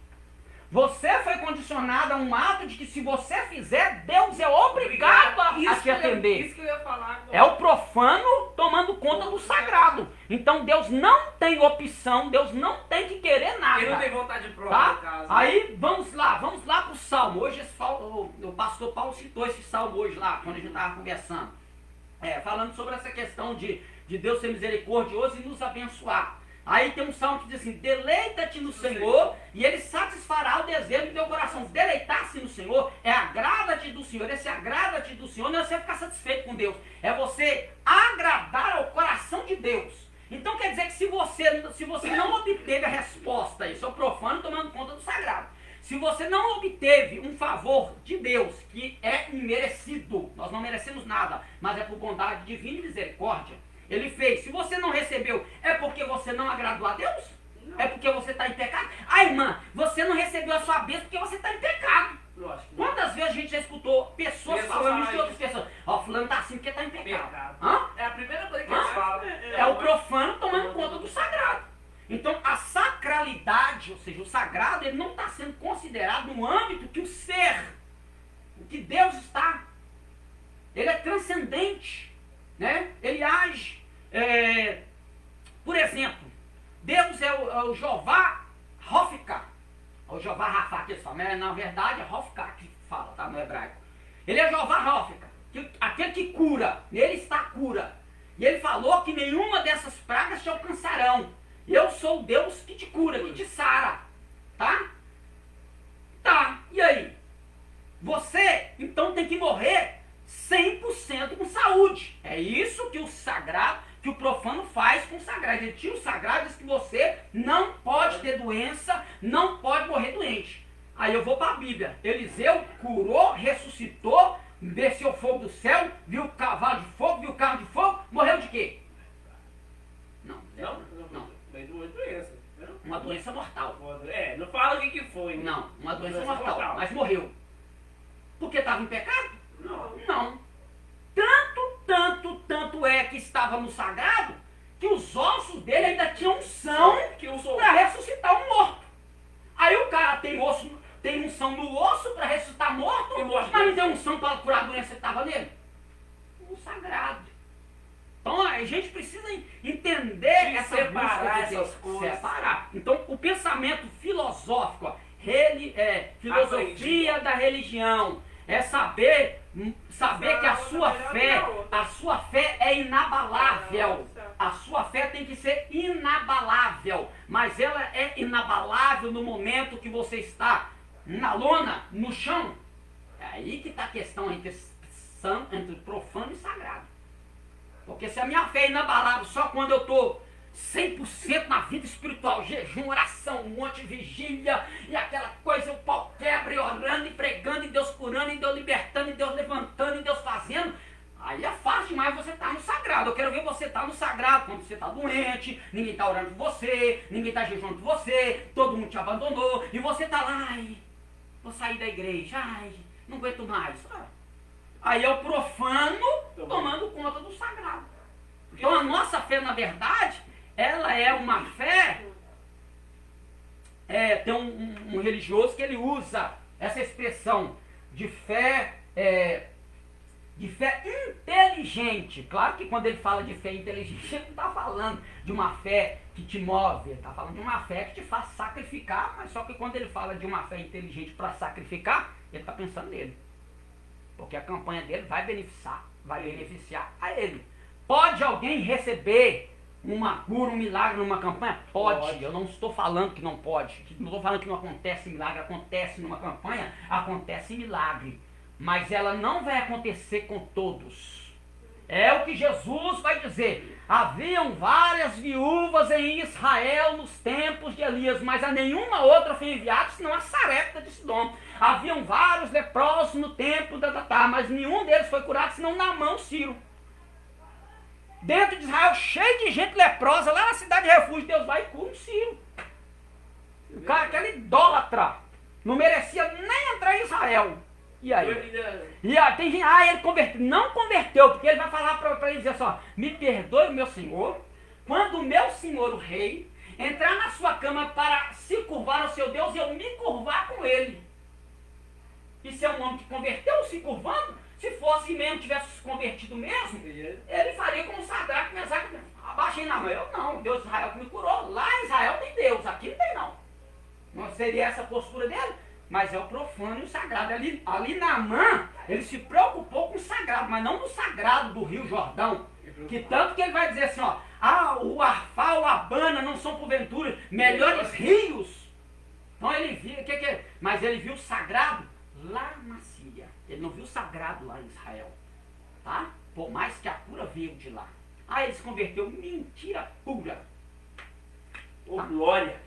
Você foi condicionado a um ato de que se você fizer, Deus é obrigado a te atender. Isso que eu ia falar agora. É o profano tomando conta do sagrado. Então Deus não tem opção, Deus não tem que querer nada. Ele não tem vontade própria, no Tá? caso. Aí vamos lá pro salmo. Hoje o pastor Paulo citou esse salmo hoje lá, quando a gente estava conversando. Falando sobre essa questão de Deus ser misericordioso e nos abençoar. Aí tem um salmo que diz assim: deleita-te no Senhor e Ele satisfará o desejo do teu coração. Deleitar-se no Senhor é agrada-te do Senhor. Esse agrada-te do Senhor não é você ficar satisfeito com Deus, é você agradar ao coração de Deus. Então quer dizer que se você não obteve a resposta, isso é o profano tomando conta do sagrado. Se você não obteve um favor de Deus, que é imerecido, nós não merecemos nada, mas é por bondade divina e misericórdia, Ele fez. Se você não recebeu, é porque você não agradou a Deus? Não. É porque você está em pecado? Ah, irmã, você não recebeu a sua bênção porque você está em pecado. Lógico. Quantas vezes a gente já escutou pessoas falando isso de outras pessoas? Ó, fulano está assim porque está em pecado. Hã? É a primeira coisa que eles falam. É o profano tomando conta do sagrado. Então a sacralidade, ou seja, o sagrado, ele não está sendo considerado no âmbito que o ser, que Deus está. Ele é transcendente, né? Ele age. Por exemplo, Deus é o Jeová Rofka. O Jeová Rafá que eles falam, mas na verdade é Rofka que fala, tá, no hebraico. Ele é Jeová Rofka, aquele que cura, nele está a cura. E ele falou que nenhuma dessas pragas te alcançarão. Eu sou o Deus que te cura, que te sara. Tá? Tá, e aí? Você, então, tem que morrer 100% com saúde. É isso que o sagrado, que o profano faz com o sagrado. Ele tira o sagrado e diz que você não pode ter doença, não pode morrer doente. Aí eu vou para a Bíblia. Eliseu curou, ressuscitou, desceu fogo do céu, viu o cavalo de fogo, viu o carro de fogo, morreu de quê? Não. Veio de uma doença. Uma doença mortal. Não fala o que foi. Não, uma doença mortal. Mas morreu. Porque estava em pecado? Não. Tanto é que estava no sagrado, que os ossos dele ainda tinham unção para ressuscitar um morto. Aí o cara tem unção no osso para ressuscitar morto, mas não tem unção para curar a doença que estava nele. O sagrado. Então a gente precisa entender separar essas coisas. Separar. Então o pensamento filosófico, filosofia da religião, é saber que a sua fé é inabalável. A sua fé tem que ser inabalável. Mas ela é inabalável no momento que você está na lona, no chão. É aí que está a questão entre profano e sagrado. Porque se a minha fé é inabalável só quando eu estou 100% na vida espiritual, jejum, oração, um monte de vigília, e aquela coisa, o pau quebra, e orando, e pregando, e Deus curando, e Deus libertando, e Deus levantando, e Deus fazendo, aí é fácil demais você estar no sagrado. Eu quero ver você estar no sagrado quando você está doente, ninguém está orando por você, ninguém está jejuando por você, todo mundo te abandonou, e você está lá, ai, vou sair da igreja, ai, não aguento mais. Aí é o profano tomando conta do sagrado. Então a nossa fé, na verdade, ela é uma fé. Tem um religioso que ele usa essa expressão de fé inteligente. Claro que quando ele fala de fé inteligente, ele não está falando de uma fé que te move, ele está falando de uma fé que te faz sacrificar, mas só que quando ele fala de uma fé inteligente para sacrificar, ele está pensando nele. Porque a campanha dele vai beneficiar a ele. Pode alguém receber uma cura, um milagre numa campanha? Pode. Eu não estou falando que não pode. Não estou falando que não acontece milagre. Acontece numa campanha, acontece milagre. Mas ela não vai acontecer com todos. É o que Jesus vai dizer. Haviam várias viúvas em Israel nos tempos de Elias, mas a nenhuma outra foi enviada, senão a Sarepta de Sidom. Haviam vários leprosos no tempo mas nenhum deles foi curado, senão Naamã, Ciro. dentro de Israel, cheio de gente leprosa, lá na cidade de refúgio, Deus vai e cura um Ciro. O cara, aquele idólatra, não merecia nem entrar em Israel. E aí? E aí tem gente, ele converteu. Não converteu, porque ele vai falar para ele dizer assim, ó, me perdoe, meu senhor, quando o meu senhor, o rei, entrar na sua cama para se curvar ao seu Deus, eu me curvar com ele. E se é um homem que converteu se curvando, se fosse mesmo, tivesse se convertido mesmo, ele faria como Sadraque, Mesaque, abaixei na mão. Eu não, Deus de Israel que me curou. Lá em Israel tem Deus, aqui não tem não. Não seria essa a postura dele? Mas é o profano e o sagrado. Ali Naamã, ele se preocupou com o sagrado, mas não no sagrado do Rio Jordão. Que tanto que ele vai dizer assim, ó, o Arfá, o Abana não são porventura melhores rios. Então ele viu, mas ele viu o sagrado lá na Síria. Ele não viu o sagrado lá em Israel. Tá? Por mais que a cura veio de lá. Ele se converteu, mentira pura. Ô, glória!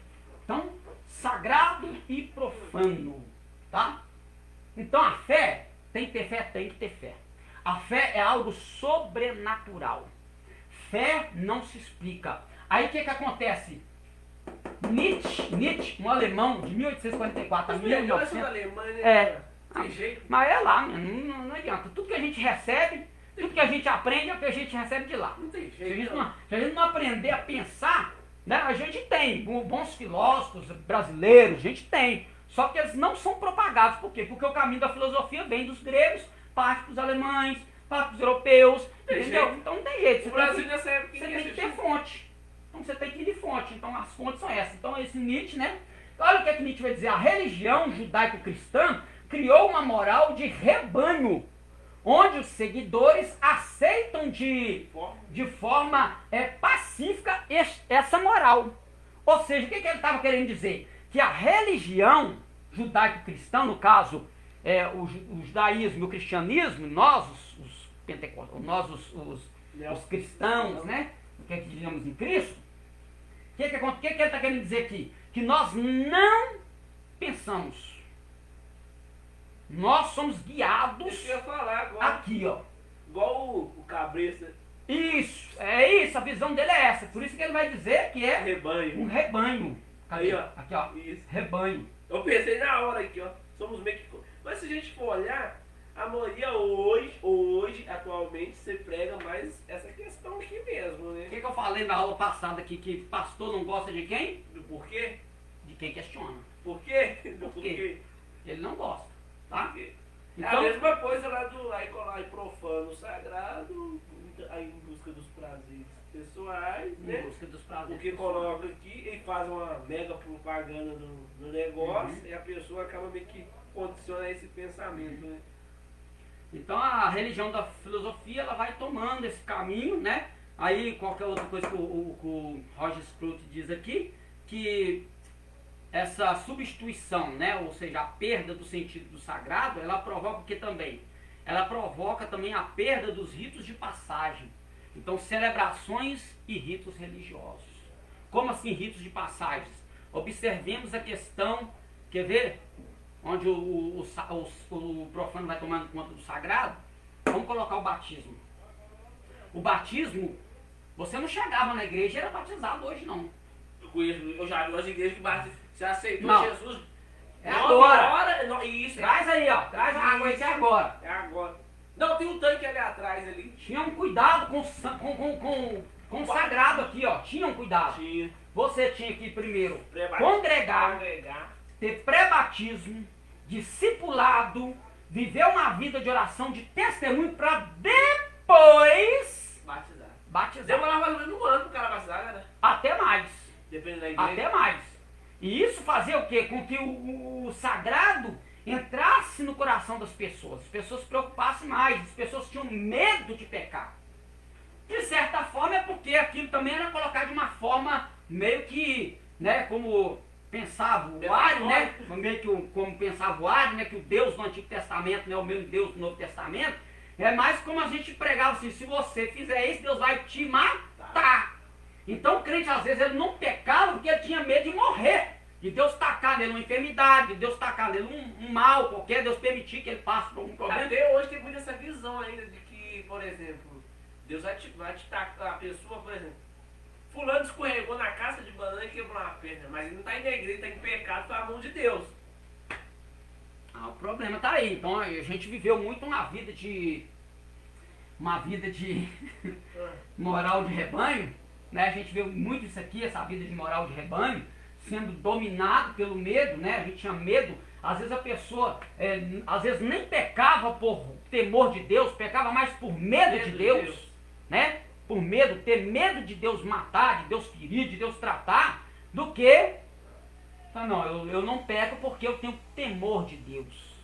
Então, sagrado e profano, tá? Então a fé, tem que ter fé? Tem que ter fé. A fé é algo sobrenatural. Fé não se explica. Aí o que acontece? Nietzsche, um alemão de 1844 a 1900... Alemanha, tem jeito. Mas é lá, não adianta. Tudo que a gente recebe, tudo que a gente aprende é o que a gente recebe de lá. Não tem Se jeito. a gente não aprender a pensar, né, a gente tem bons filósofos brasileiros, a gente tem. Só que eles não são propagados. Por quê? Porque o caminho da filosofia vem dos gregos, parte dos alemães, parte dos europeus, entendeu? Jeito. Então não tem jeito. O Brasil nessa época Você tem que ter fonte. Então você tem que ir de fonte. Então as fontes são essas. Então esse Nietzsche, né? Olha o que Nietzsche vai dizer. A religião judaico-cristã criou uma moral de rebanho, onde os seguidores aceitam de forma pacífica essa moral. Ou seja, o que ele estava querendo dizer? Que a religião judaico-cristã, no caso, o judaísmo e o cristianismo, nós, os pentecostais, nós, os cristãos, né? Que digamos em Cristo, o que ele está querendo dizer aqui? Que nós não pensamos. Nós somos guiados. Isso que eu ia falar agora. Aqui, ó. Igual o cabeça. Isso, é isso, a visão dele é essa. Por isso que ele vai dizer que é Rebanho. um rebanho. Cadê? Aí, ó. Aqui, ó. Isso. Rebanho. Eu pensei na hora aqui, ó. Somos meio que. Mas se a gente for olhar, a maioria hoje, atualmente, você prega mais essa questão aqui mesmo, né? O que eu falei na aula passada aqui? Que pastor não gosta de quem? Do porquê? De quem questiona. Por quê? Por quê? Ele não gosta, tá? Por quê? É Então, a mesma coisa lá do aí profano o sagrado, aí em busca dos prazeres pessoais, em né? busca dos prazeres. Porque coloca aqui e faz uma mega propaganda no negócio e a pessoa acaba meio que condiciona esse pensamento, né? Então a religião da filosofia ela vai tomando esse caminho, né? Aí qualquer outra coisa que o Roger Scruton diz aqui, que essa substituição, né? Ou seja, a perda do sentido do sagrado, ela provoca o que também? Ela provoca também a perda dos ritos de passagem. Então, celebrações e ritos religiosos. Como assim ritos de passagens? Observemos a questão, quer ver? Onde o profano vai tomando conta do sagrado. Vamos colocar o batismo. O batismo, você não chegava na igreja e era batizado hoje não. Eu já vi as igrejas que você aceitou Não. Jesus. É agora. Isso, Traz aí, ó. Traz a água aí que é agora. é agora. Não, tem um tanque ali atrás ali. Tinham cuidado com o sagrado aqui, ó. Tinham cuidado. Tinha. Você tinha que primeiro Pré-batismo. congregar, ter pré-batismo, discipulado, viver uma vida de oração, de testemunho, para depois batizar. Demorava mais ou menos um ano pro cara batizar, né? Até mais. Dependendo da igreja. Até mais. E isso fazia o quê? Com que o sagrado entrasse no coração das pessoas. As pessoas se preocupassem mais. As pessoas tinham medo de pecar. De certa forma é porque aquilo também era colocado de uma forma meio que, né, como pensava o Ario, né? Meio que como pensava o Ario, né? Que o Deus do Antigo Testamento não é o mesmo Deus do Novo Testamento. É mais como a gente pregava assim, se você fizer isso, Deus vai te matar. Então o crente às vezes ele não pecava porque ele tinha medo de morrer. De Deus tacar nele uma enfermidade, de Deus tacar nele um mal qualquer, Deus permitir que ele passe por algum problema. Até hoje tem muito essa visão ainda de que, por exemplo, Deus vai te tacar a pessoa, por exemplo. Fulano escorregou na casca de banana e quebrou uma perna, mas ele não está indo na igreja, está em pecado pela mão de Deus. O problema tá aí. Então a gente viveu muito uma vida de moral de rebanho, né? A gente viu muito isso aqui, essa vida de moral de rebanho, sendo dominado pelo medo, né? A gente tinha medo. Às vezes a pessoa, às vezes nem pecava por temor de Deus, pecava mais por medo de Deus, né? Por medo, ter medo de Deus matar, de Deus ferir, de Deus tratar, do que, não, eu não peco porque eu tenho temor de Deus.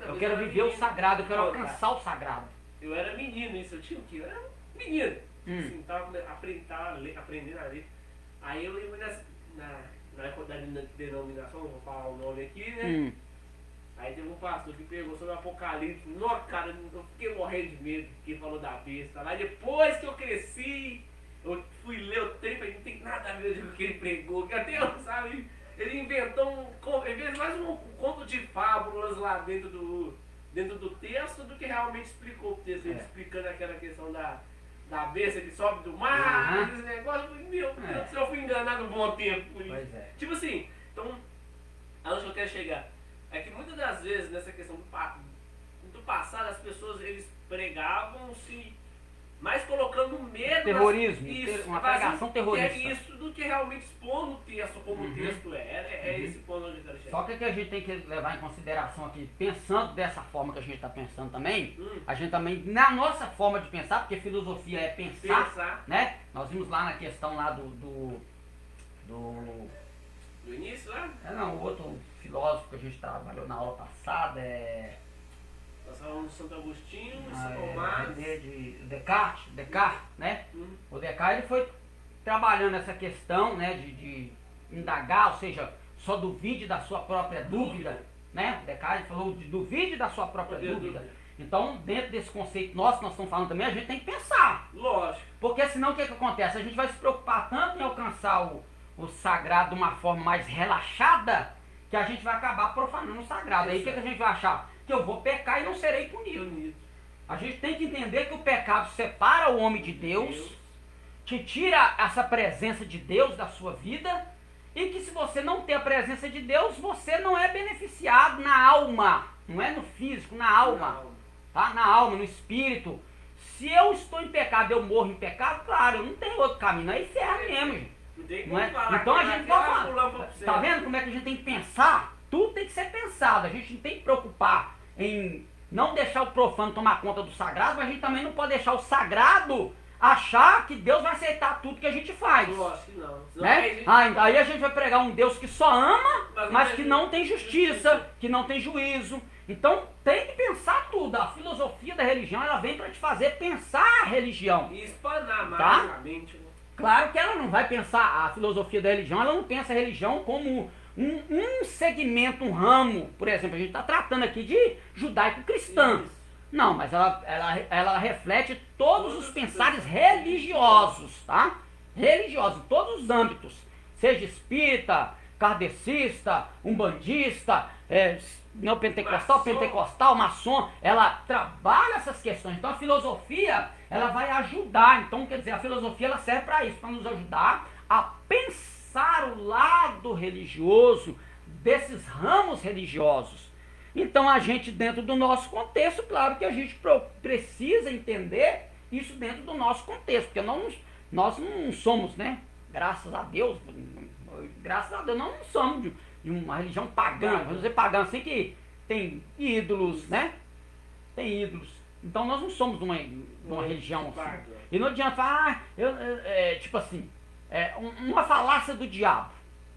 Eu quero viver o sagrado, eu quero alcançar o sagrado. Eu era menino, isso, eu tinha o quê? Eu era menino. Assim, tava aprendendo a ler. Aí eu lembro na época da denominação, vou falar o nome aqui, né? Aí teve um pastor que pegou sobre o Apocalipse. Nossa, cara, eu fiquei morrendo de medo, porque falou da besta. Lá depois que eu cresci, eu fui ler o texto, não tem nada a ver com o que ele pregou, que até eu, sabe, ele inventou ele fez mais um conto de fábulas lá dentro do texto do que realmente explicou o texto, ele explicando aquela questão da besta que sobe do mar, esse negócio. Meu Deus do céu, eu fui enganado um bom tempo por isso. Tipo assim, então, aonde eu quero chegar é que muitas das vezes nessa questão do passado, as pessoas eles pregavam-se mais colocando medo, terrorismo, uma pregação terrorista. É isso do que realmente expor no texto como o texto é esse ponto onde eu quero chegar. Só que a gente tem que levar em consideração aqui, pensando dessa forma que a gente está pensando também, a gente também, na nossa forma de pensar, porque filosofia é pensar, né? Nós vimos lá na questão lá do início lá? Não, o outro filósofo que a gente trabalhou na aula passada Nós falamos de Santo Agostinho, São Tomás. De Descartes, né? O Descartes ele foi trabalhando essa questão, né, de indagar, ou seja, só duvide da sua própria dúvida, né? O Descartes falou de duvide da sua própria dúvida. Então, dentro desse conceito nosso que nós estamos falando também, a gente tem que pensar. Lógico. Porque senão o que acontece? A gente vai se preocupar tanto em alcançar o sagrado de uma forma mais relaxada, que a gente vai acabar profanando o sagrado. Aí o que a gente vai achar? Que eu vou pecar e não serei punido. A gente tem que entender que o pecado separa o homem de Deus, te tira essa presença de Deus da sua vida, e que se você não tem a presença de Deus, você não é beneficiado na alma, não é no físico, na alma, tá? Na alma, no espírito. Se eu estou em pecado, eu morro em pecado, claro, eu não tenho outro caminho, é inferno mesmo, gente. Não é? Então a gente vai falar, tá vendo como é que a gente tem que pensar? Tudo tem que ser pensado, a gente não tem que preocupar em não deixar o profano tomar conta do sagrado, mas a gente também não pode deixar o sagrado achar que Deus vai aceitar tudo que a gente faz. Eu acho que não. Né? Aí a gente vai pregar um Deus que só ama, mas que não tem justiça, que não tem juízo. Então tem que pensar tudo. A filosofia da religião, ela vem para te fazer pensar a religião. E espanar mais a mente, né? Claro que ela não vai pensar, a filosofia da religião, ela não pensa a religião como um segmento, um ramo. Por exemplo, a gente está tratando aqui de judaico-cristã. Não, mas ela reflete todos os pensares religiosos, tá? Religiosos, em todos os âmbitos. Seja espírita, kardecista, umbandista, neopentecostal, maçom, ela trabalha essas questões. Então a filosofia, ela vai ajudar. Então, quer dizer, a filosofia ela serve para isso, para nos ajudar a pensar o lado religioso desses ramos religiosos. Então a gente, dentro do nosso contexto, claro que a gente precisa entender isso dentro do nosso contexto, porque nós não somos, né? Graças a Deus, nós não somos de uma religião pagã, vamos dizer pagã, assim que tem ídolos, né? Tem ídolos. Então nós não somos de uma religião assim. E não adianta falar, tipo assim, uma falácia do diabo.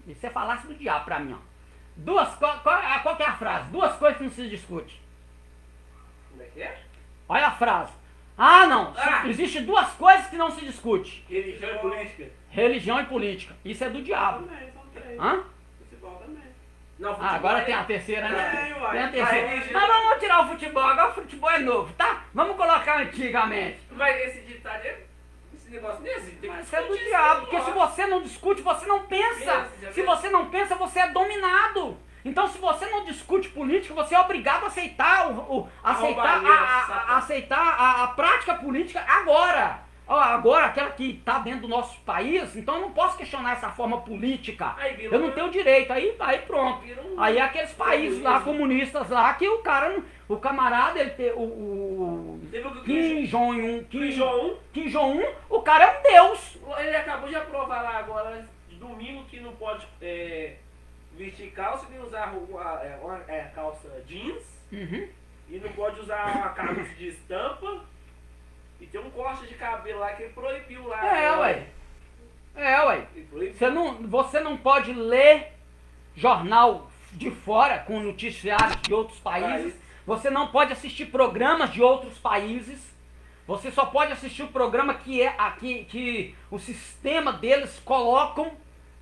Isso é falácia do diabo pra mim, ó. Qual que é a frase? Duas coisas que não se discute. Como é que é? Olha a frase. Ah, não. Existem duas coisas que não se discute. Religião e política. Religião e política. Isso é do diabo. Também, são três. Hã? Futebol também. Não, Agora tem a terceira, né? É, uai. Tem a terceira. Mas vamos tirar o futebol. Agora o futebol é novo, tá? Vamos colocar antigamente. Mas esse ditado esse negócio nem existe. Tem que Isso é do discutir, diabo, porque se lógico. você não discute, você não pensa. Se você não pensa, você é dominado. Então, se você não discute política, você é obrigado a aceitar a prática política agora. Agora, aquela que está dentro do nosso país, então eu não posso questionar essa forma política. Aí vira Eu não tenho direito. Aí pronto. Vira um Aí aqueles países lá, comunismo. comunistas lá, que o cara, o camarada, ele tem o Teve o Kim Jong-un, Kim Jong-un, Kim Jong-un, o cara é um deus. ele acabou de aprovar lá agora, domingo, que não pode vestir calça, nem usar calça jeans, Uhum. e não pode usar uma camisa de estampa, e tem um corte de cabelo lá que ele proibiu lá. Ué. Ele proibiu. Você não pode ler jornal de fora com noticiários de outros países. Você não pode assistir programas de outros países. Você só pode assistir o programa que o sistema deles colocam,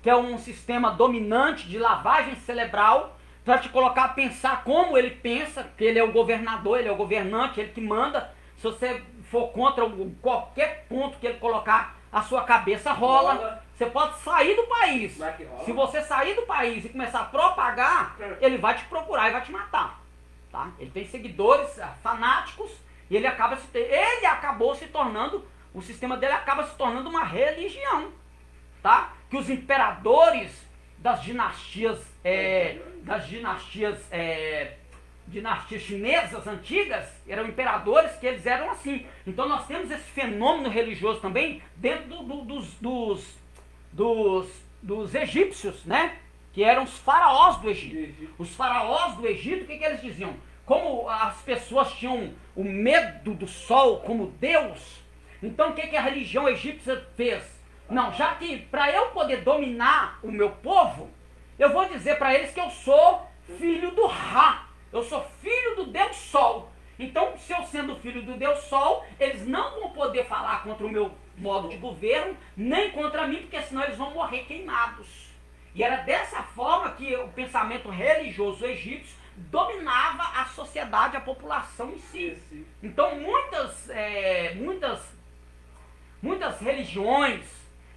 que é um sistema dominante de lavagem cerebral, para te colocar a pensar como ele pensa, que ele é o governador, ele é o governante, ele que manda. Se você for contra qualquer ponto que ele colocar, a sua cabeça rola. Você pode sair do país. Se você sair do país e começar a propagar, ele vai te procurar e vai te matar. Tá? Ele tem seguidores fanáticos e ele acabou se tornando, o sistema dele acaba se tornando uma religião. Tá? Que os imperadores das dinastias chinesas antigas eram imperadores que eles eram assim. Então nós temos esse fenômeno religioso também dentro dos egípcios, né? Que eram os faraós do Egito. Os faraós do Egito, o que eles diziam? Como as pessoas tinham o medo do sol como Deus, então o que a religião egípcia fez? Não, já que para eu poder dominar o meu povo, eu vou dizer para eles que eu sou filho do Ra. Eu sou filho do Deus Sol. Então, se eu sendo filho do Deus Sol, eles não vão poder falar contra o meu modo de governo, nem contra mim, porque senão eles vão morrer queimados. E era dessa forma que o pensamento religioso egípcio dominava a sociedade, a população em si. Então, muitas religiões,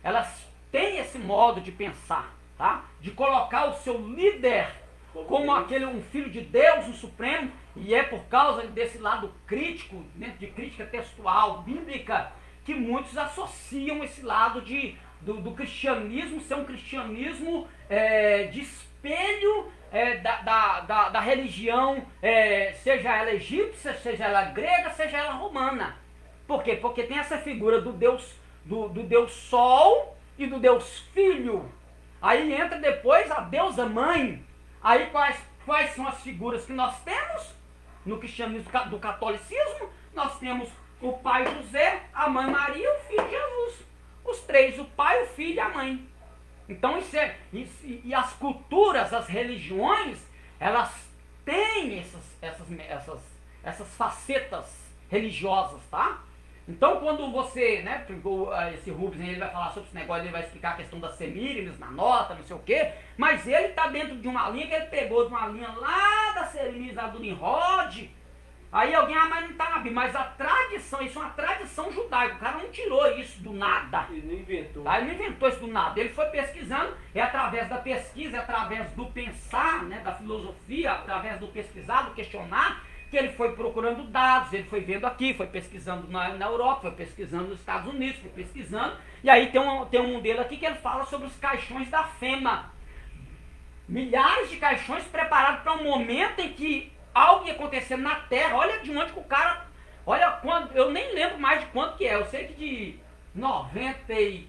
elas têm esse modo de pensar, tá? De colocar o seu líder como um filho de Deus, o Supremo, e é por causa desse lado crítico, né, de crítica textual, bíblica, que muitos associam esse lado do cristianismo ser um cristianismo de espelho da religião, seja ela egípcia, seja ela grega, seja ela romana. Por quê? Porque tem essa figura do Deus Sol e do Deus Filho. Aí entra depois a deusa Mãe. Aí quais são as figuras que nós temos no cristianismo do catolicismo? Nós temos o pai José, a mãe Maria e o filho Jesus. Os três, o pai, o filho e a mãe. Então e as culturas, as religiões, elas têm essas facetas religiosas, tá? Então quando você, né, esse Rubens, ele vai falar sobre esse negócio, ele vai explicar a questão das semírimes na nota, não sei o quê, mas ele está dentro de uma linha que ele pegou de uma linha lá da semírimes lá do Nimrod. Aí alguém, mas não está na Bíblia, mas a tradição, isso é uma tradição judaica, o cara não tirou isso do nada. Ele não inventou. Tá? Ele não inventou isso do nada, ele foi pesquisando, é através da pesquisa, é através do pensar, né, da filosofia, através do pesquisar, do questionar, que ele foi procurando dados, ele foi vendo aqui, foi pesquisando na Europa, foi pesquisando nos Estados Unidos, foi pesquisando, e aí tem um modelo aqui que ele fala sobre os caixões da FEMA. Milhares de caixões preparados para um momento em que algo ia acontecer na Terra. Olha de onde que o cara... Olha quando... Eu nem lembro mais de quanto que é. Eu sei que de 96,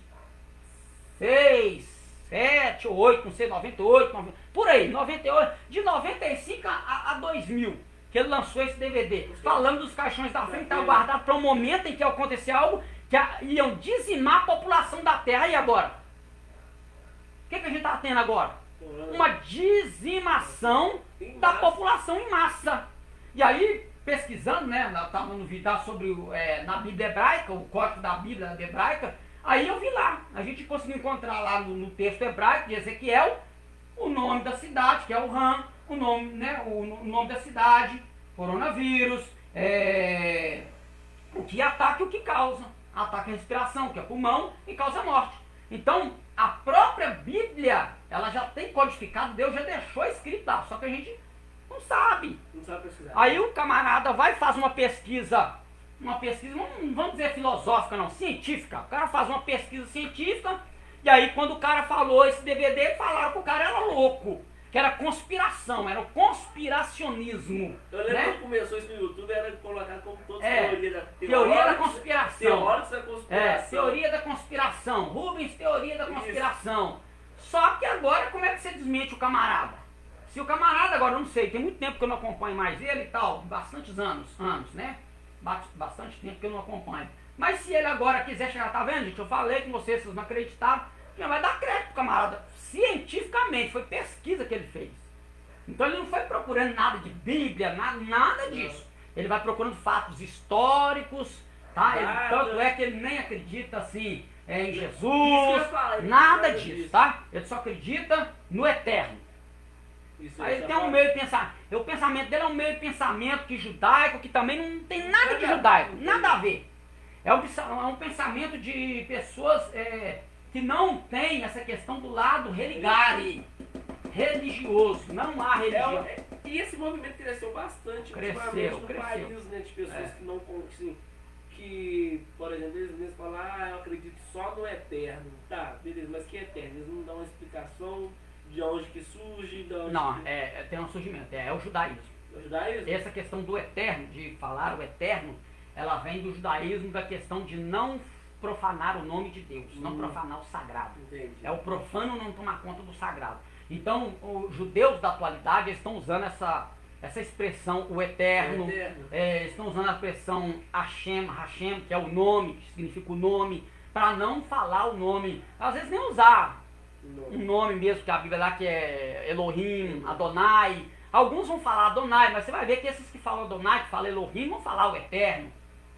7, 8, não sei, 98, 90, por aí, 98, de 95 a 2000, que ele lançou esse DVD, falando dos caixões da frente, estava guardado para um momento em que ia acontecer algo que iam dizimar a população da Terra. E agora? O que a gente está tendo agora? Uma dizimação da população em massa. E aí, pesquisando, né, eu estava no vídeo sobre na Bíblia hebraica, o código da Bíblia hebraica, aí eu vi lá, a gente conseguiu encontrar lá no texto hebraico de Ezequiel, o nome da cidade, que é o Ram, o nome, né, o nome da cidade, coronavírus, o que ataca e o que causa. Ataca a respiração, que é pulmão, e causa morte. Então, a própria Bíblia, ela já tem codificado, Deus já deixou escrito lá, só que a gente não sabe. Não sabe pesquisar. Aí o camarada vai e faz uma pesquisa uma pesquisa, não vamos dizer filosófica não, científica. O cara faz uma pesquisa científica, e aí quando o cara falou esse DVD, falaram que o cara era louco, que era conspiração, era o conspiracionismo. Eu lembro né? quando começou isso no YouTube, era colocado como todos teoria da conspiração. Teóricos da conspiração. Teoria da conspiração. Rubens, teoria da conspiração. Só que agora, como é que você desmente o camarada? Se o camarada, agora eu não sei, tem muito tempo que eu não acompanho mais ele e tal, bastantes anos, né? Bastante tempo que eu não acompanho. Mas se ele agora quiser chegar, tá vendo, gente? Eu falei com vocês não acreditaram, que vai dar crédito pro camarada. Cientificamente, foi pesquisa que ele fez. Então ele não foi procurando nada de Bíblia, nada disso. Ele vai procurando fatos históricos, tá? Tanto é que ele nem acredita assim em Jesus, nada disso, tá? Ele só acredita no eterno. Aí ele tem um meio de pensar. O pensamento dele é um meio de pensamento que judaico, que também não tem nada de judaico, nada a ver. É um pensamento de pessoas que não tem essa questão do lado religioso. Não há religião. E esse movimento cresceu bastante ultimamente no país, né? De pessoas que não assim, que, por exemplo, eles mesmos falam, eu acredito só no eterno. Tá, beleza, mas que eterno? Eles não dão uma explicação de onde que surge, de onde não, tem um surgimento, é o judaísmo. O judaísmo? Essa questão do eterno, de falar o eterno, ela vem do judaísmo, da questão de não profanar o nome de Deus, não profanar o sagrado. Entendi. É o profano não tomar conta do sagrado. Então, os judeus da atualidade eles estão usando essa expressão, o eterno, estão usando a expressão Hashem, que é o nome, que significa o nome, para não falar o nome, às vezes nem usar um nome mesmo, que a Bíblia lá que é Elohim, Adonai. Alguns vão falar Adonai, mas você vai ver que esses que falam Adonai, que falam Elohim, vão falar o eterno,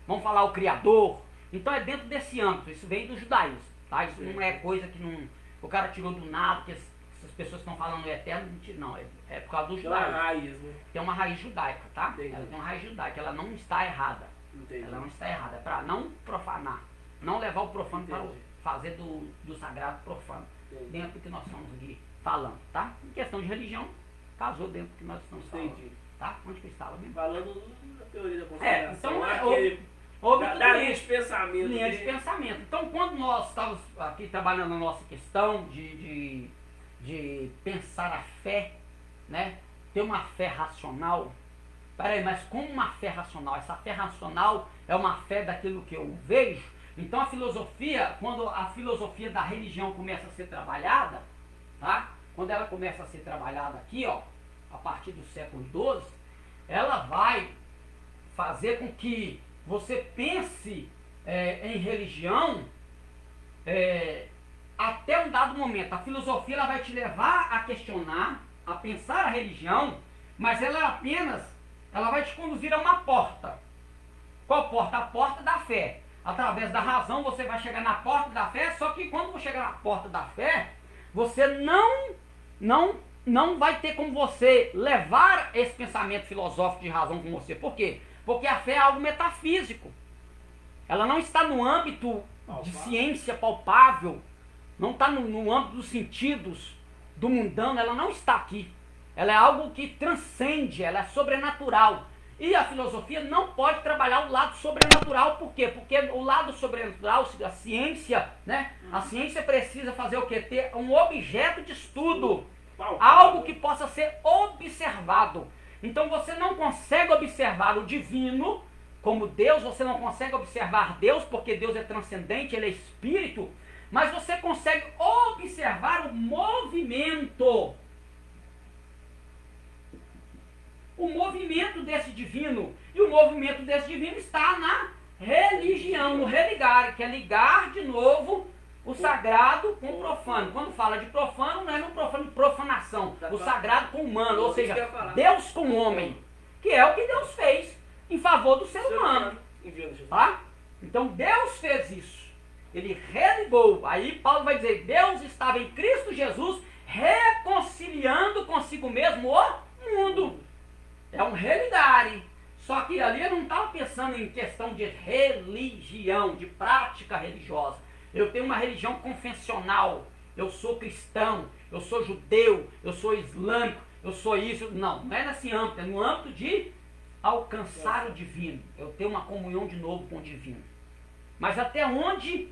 vão falar o Criador. Então é dentro desse âmbito, isso vem do judaísmo, tá? Isso não é coisa que não, o cara tirou do nada, que essas pessoas estão falando o eterno, não, é por causa do judaísmo. Tem uma raiz judaica, tá? Entendi. Ela tem uma raiz judaica, ela não está errada. Entendi. Ela não está errada, é para não profanar, não levar o profano para fazer do sagrado profano. Entendi. Dentro do que nós estamos aqui falando, tá? Em questão de religião, casou dentro do que nós estamos falando. Entendi. Tá? Onde que eu estava mesmo? Falando da teoria da conspiração. Então houve tudo da isso. linha de pensamento. Linha de pensamento. Então, quando nós estávamos aqui trabalhando na nossa questão de pensar a fé, né? Ter uma fé racional. Peraí, mas como uma fé racional? Essa fé racional é uma fé daquilo que eu vejo. Então a filosofia, quando a filosofia da religião começa a ser trabalhada, tá? Quando ela começa a ser trabalhada aqui, ó, a partir do século XII, ela vai fazer com que você pense em religião até um dado momento. A filosofia ela vai te levar a questionar, a pensar a religião, mas ela vai te conduzir a uma porta. Qual porta? A porta da fé. Através da razão você vai chegar na porta da fé, só que quando você chegar na porta da fé, você não vai ter como você levar esse pensamento filosófico de razão com você. Por quê? Porque a fé é algo metafísico. Ela não está no âmbito de ciência palpável, não está no âmbito dos sentidos, do mundano, ela não está aqui. Ela é algo que transcende, ela é sobrenatural. E a filosofia não pode trabalhar o lado sobrenatural, por quê? Porque o lado sobrenatural, a ciência, né? A ciência precisa fazer o quê? Ter um objeto de estudo, algo que possa ser observado. Então você não consegue observar o divino como Deus, você não consegue observar Deus, porque Deus é transcendente, Ele é espírito, mas você consegue observar o movimento. O movimento desse divino. E o movimento desse divino está na religião, no religar, que é ligar de novo o sagrado com o profano. Quando fala de profano, não é no profano de profanação. O sagrado com o humano, ou seja, Deus com o homem. Que é o que Deus fez em favor do ser humano. Tá? Então Deus fez isso. Ele religou. Aí Paulo vai dizer, Deus estava em Cristo Jesus reconciliando consigo mesmo o mundo. É um religare. Só que ali eu não estava pensando em questão de religião, de prática religiosa. Eu tenho uma religião confessional. Eu sou cristão, eu sou judeu, eu sou islâmico, eu sou isso. Não é nesse âmbito, é no âmbito de alcançar o divino, eu ter uma comunhão de novo com o divino. Mas até onde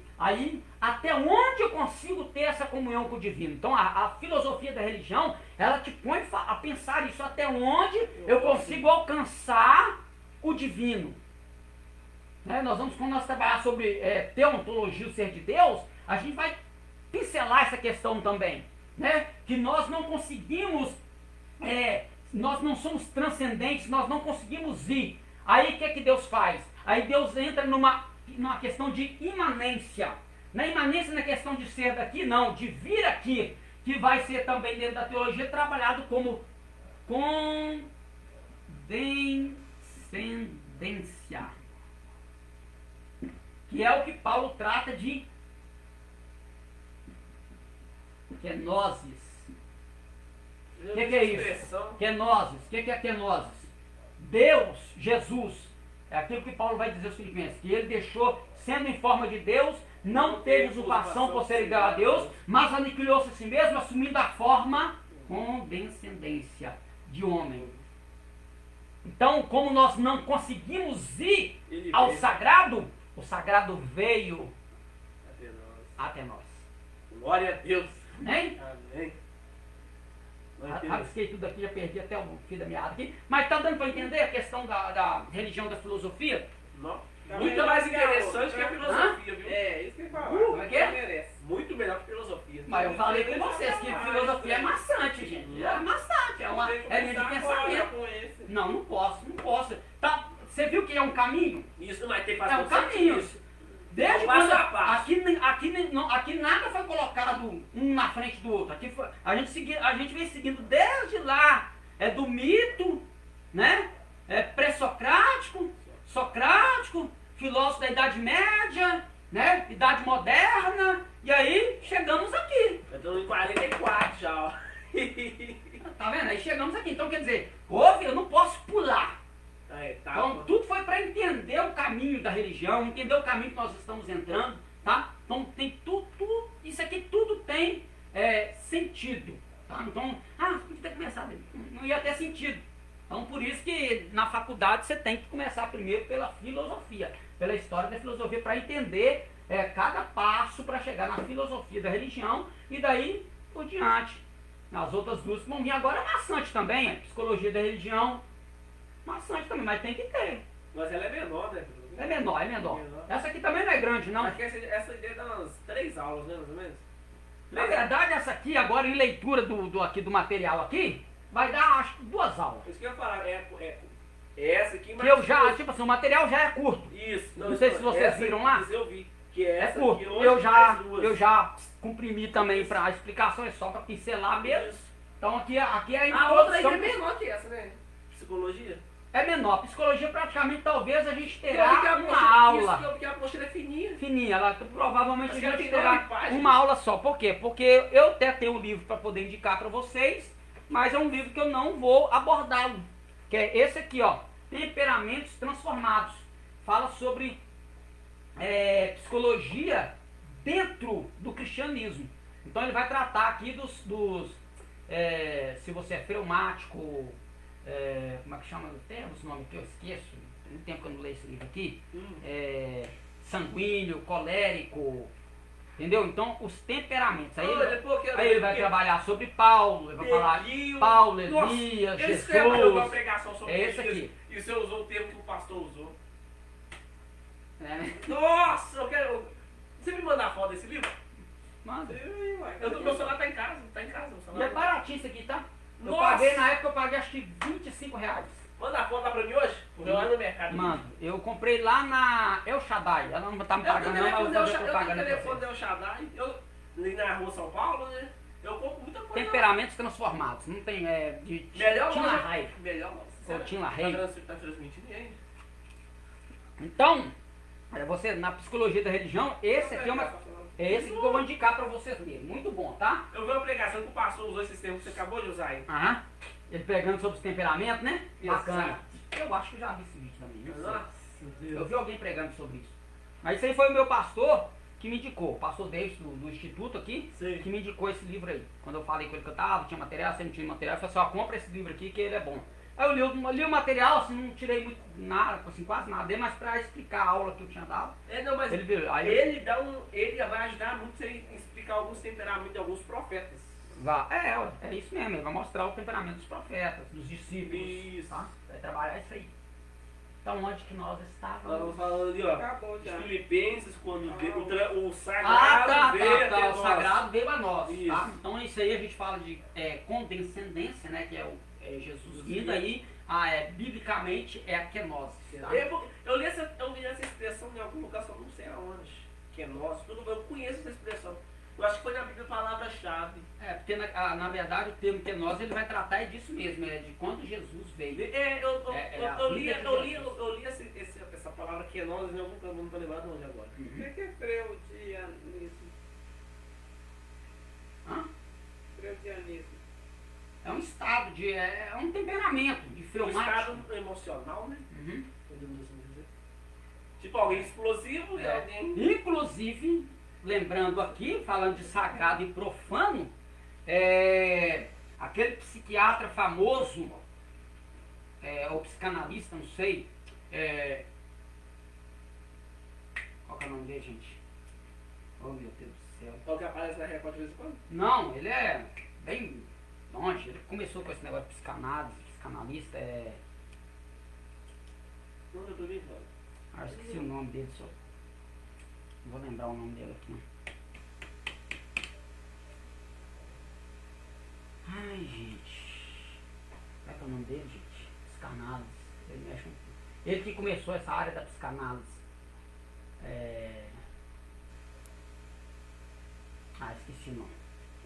eu consigo ter essa comunhão com o divino? Então a filosofia da religião, ela te põe a pensar isso, até onde eu consigo alcançar o divino. Né? Quando nós trabalhar sobre teontologia, o ser de Deus, a gente vai pincelar essa questão também. Né? Que nós não conseguimos, nós não somos transcendentes, nós não conseguimos ir. Aí o que é que Deus faz? Aí Deus entra numa questão de imanência. Na imanência, na questão de ser daqui, não, de vir aqui, que vai ser também dentro da teologia trabalhado como condescendência. Que é o que Paulo trata de kenosis. O que é isso? Kenosis. O que é kenosis? Deus, Jesus, é aquilo que Paulo vai dizer aos Filipenses, que ele deixou, sendo em forma de Deus, não teve usurpação por ser igual a Deus, mas aniquilou-se a si mesmo, assumindo a forma condescendência de homem. Então, como nós não conseguimos ir ao sagrado, o sagrado veio até nós. Glória a Deus. Amém? Amém. Rabisquei tudo aqui, já perdi até o fio da meada aqui. Mas está dando para entender a questão da religião, da filosofia? Não. Tá Muito melhor mais que interessante que a outra. filosofia, viu? É, isso que eu ia falar. Como é que é? Merece. Muito melhor que filosofia. Mas eu falei com vocês que filosofia é maçante, gente. É maçante, é uma Tem que linha de começar agora pensamento. com esse. Não posso. Tá, você viu que é um caminho? Isso vai ter que É fazer um caminho. isso. Desde Passo quando a passo. aqui nada foi colocado um na frente do outro. A gente vem seguindo desde lá. É do mito, né? É pré-socrático, socrático, filósofo da Idade Média, né? Idade Moderna. E aí chegamos aqui. Eu tô em 44 já, ó. Tá vendo? Aí chegamos aqui. Então quer dizer, eu não posso pular. Tá, Então tudo foi para entender o caminho da religião, entender o caminho que nós estamos entrando, tá? Então tem tudo, isso aqui tudo tem sentido, tá? Então, podia ter começado, não ia ter sentido. Então por isso que na faculdade você tem que começar primeiro pela filosofia, pela história da filosofia, para entender cada passo para chegar na filosofia da religião e daí por diante. As outras duas que vão vir agora é maçante também, psicologia da religião. Maçante também, mas tem que ter. Mas ela é menor, né? É menor. Essa aqui também não é grande, não. Acho que essa ideia dá umas 3 aulas, né, mais ou menos? Na verdade, essa aqui, agora em leitura do material aqui, vai dar, acho que 2 aulas. Isso que eu ia falar, essa aqui, mas... Que eu já, tipo assim, o material já é curto. Isso. Não sei se vocês essa viram aqui, lá. Eu vi. Que É essa curto. aqui hoje mais 2. Eu já comprimi também para a explicação, é só para pincelar mesmo. Isso. Então aqui é a A outra aí introdução. é menor que essa, né? Psicologia. É menor. Psicologia praticamente talvez a gente Porque terá uma aula. Porque a apostila é fininha. Fininha, ela provavelmente a Mas ela gente tem 9 terá páginas. uma aula só. Por quê? Porque eu até tenho um livro para poder indicar para vocês, mas é um livro que eu não vou abordá-lo. Que é esse aqui, ó, Temperamentos Transformados. Fala sobre psicologia dentro do cristianismo. Então ele vai tratar aqui se você é fleumático, como é que chama? Tem os nomes que eu esqueço, tem muito tempo que eu não leio esse livro aqui. Sanguíneo, colérico, entendeu? Então os temperamentos. Aí ele vai trabalhar sobre Paulo, ele vai falar Paulo, Elias, Jesus. Uma pregação sobre É esse aqui. E você usou o termo que o pastor usou. Né? Nossa, eu quero... Você me manda a foto desse livro? Manda. Meu celular tá em casa, meu E celular. é baratinho isso aqui, tá? Nossa! Na época eu paguei acho que R$25. Manda a foto lá pra mim hoje? Porque lá no mercado. Mano, eu comprei lá na El Shaddai. Ela não tá me pagando não, mas eu vou fazer Eu propaganda tenho pra telefone vocês. do El Shaddai, ali na rua São Paulo, né? Eu compro muita coisa. Temperamentos transformados. Não tem, Melhor Tim loja. LaHaye. Melhor Ou Tim LaHaye. Tá transmitindo ainda. Então, você, na psicologia da religião, esse aqui é esse que eu vou indicar pra vocês lerem. Muito bom, tá? Eu vi uma pregação que o pastor usou esses termos que você acabou de usar aí. Aham. Ele pregando sobre os temperamentos, né? Bacana. Exato. Eu acho que eu já vi esse vídeo também. Não sei. Nossa Eu Deus. vi alguém pregando sobre isso. Mas isso aí foi o meu pastor que me indicou. O pastor Davis do Instituto aqui, Sim. que me indicou esse livro aí. Quando eu falei com ele que eu tava, tinha material, você não tinha material, eu falei assim, ó, compra esse livro aqui que ele é bom. Aí eu li o material, assim, não tirei muito nada, assim, quase nada dele, mas para explicar a aula que eu tinha dado. Não, mas Ele virou, aí ele vai ajudar muito você a explicar alguns temperamentos de alguns profetas. é isso mesmo, ele vai mostrar o temperamento dos profetas, dos discípulos. Isso. Tá? Vai trabalhar isso aí. Então onde que nós Nós estávamos? vamos falando ali, ó. Acabou Os já. Filipenses, quando o Ah, sagrado veio até o nós. sagrado veio a nós. Tá? Isso. Então isso aí a gente fala de condescendência, né? Que é Jesus Sim. vindo aí, biblicamente é a kenosis. Tá? Eu li essa expressão em algum lugar, só não sei aonde. Que é nosso, eu conheço essa expressão. Eu acho que foi na Bíblia a palavra-chave. Porque na verdade o termo kenosis ele vai tratar disso mesmo, de quando Jesus veio. Eu li essa palavra que é nós, eu não estou lembrado onde agora. O que é freudianismo? Hã? Freudianismo. É um estado é um temperamento de Um filmagem. estado emocional, né? Uhum. Podemos assim dizer. Tipo alguém explosivo e alguém. Inclusive, lembrando aqui, falando de sagrado e profano, aquele psiquiatra famoso, ou psicanalista, não sei, qual que é o nome dele, gente? Oh meu Deus do céu. Qual que aparece na Record de vez em quando? Não, ele é bem longe, ele começou com esse negócio de psicanalista, Não, eu tô brincando. eu esqueci o nome dele só. Não vou lembrar o nome dele aqui, não. Ai, gente. Qual é que é o nome dele, gente? Psicanálise. Ele mexe Ele que começou essa área da psicanálise. Esqueci o nome.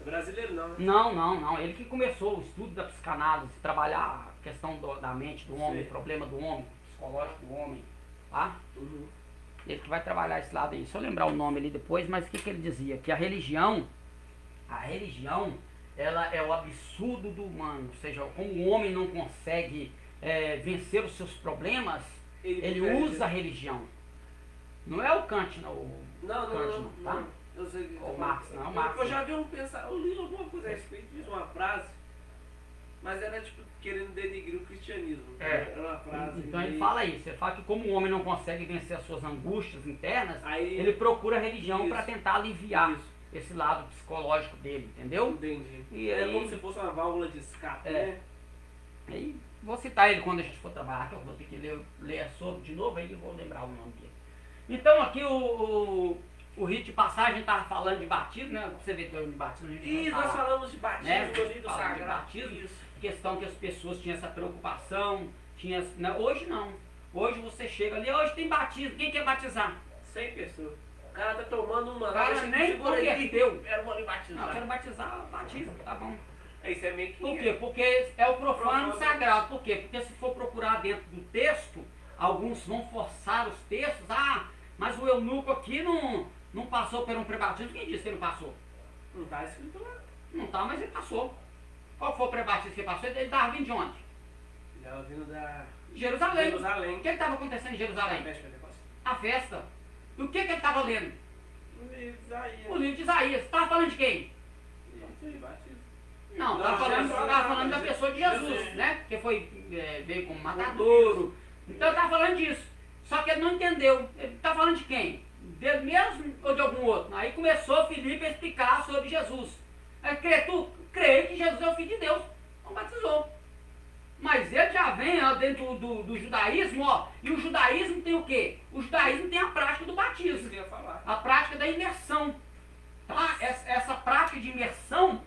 É brasileiro não, né? Não. Ele que começou o estudo da psicanálise, trabalhar a questão da mente do homem, Sim. o problema do homem, psicológico do homem, tá? Uhum. Ele que vai trabalhar esse lado aí. Se eu lembrar o nome ali depois, mas o que ele dizia? Que a religião, ela é o absurdo do humano. Ou seja, como o homem não consegue vencer os seus problemas, ele usa a religião. Não é o Kant, não. Não. Tá? Eu sei que O Marx, não, o Marx. Eu já vi eu li alguma coisa a respeito disso, uma frase, mas era tipo querendo denigrir o cristianismo. Era uma frase. Então ele fala isso. Ele fala que como o homem não consegue vencer as suas angústias internas, Aí, ele procura a religião isso. para tentar aliviar Isso. esse lado psicológico dele, entendeu? Entendi. E É aí- como se fosse uma válvula de escape, né? Aí, vou citar ele quando a gente for trabalhar, que eu vou ter que ler sobre de novo, aí eu vou lembrar o nome dele. Então aqui o rito de passagem estava falando de batismo, né? Você vê que eu de batismo, a gente E vai nós falar, falamos de batismo, né? do livro Falando de sagrado. batismo, Isso. questão que as pessoas tinham essa preocupação, hoje não. Hoje você chega ali, hoje tem batismo, quem quer batizar? 100 pessoas. O cara tá tomando uma. O cara deixa nem segura aí. converteu. Era uma ali Não, eu batizar. quero batizar, batismo, tá bom. Isso é meio que. Por quê? Porque é o profano Profano. sagrado. Por quê? Porque se for procurar dentro do texto, alguns vão forçar os textos. Mas o eunuco aqui não passou por um prebatismo. Quem disse que ele não passou? Não tá escrito lá. Não tá, mas ele passou. Qual foi o prebatismo que ele passou? Ele estava vindo de onde? Já vindo da. Jerusalém. Jerusalém. O que estava acontecendo em Jerusalém? Fecha, Pentecostes. A festa. E o que ele estava lendo? O livro de Isaías. O livro de Isaías. Estava falando de quem? Isso, batismo. Não, Não, estava Jesus, falando da Jesus. pessoa de Jesus, Jesus. né? Porque veio como matadouro. Então ele estava falando disso. Só que ele não entendeu. Ele está falando de quem? Dele mesmo ou de algum outro? Aí começou Filipe a explicar sobre Jesus. Aí, tu crê que Jesus é o Filho de Deus. Então batizou. Mas ele já vem dentro do judaísmo, e o judaísmo tem o quê? O judaísmo tem a prática do Isso batismo. que eu ia falar. A prática da imersão. Tá? Essa prática de imersão,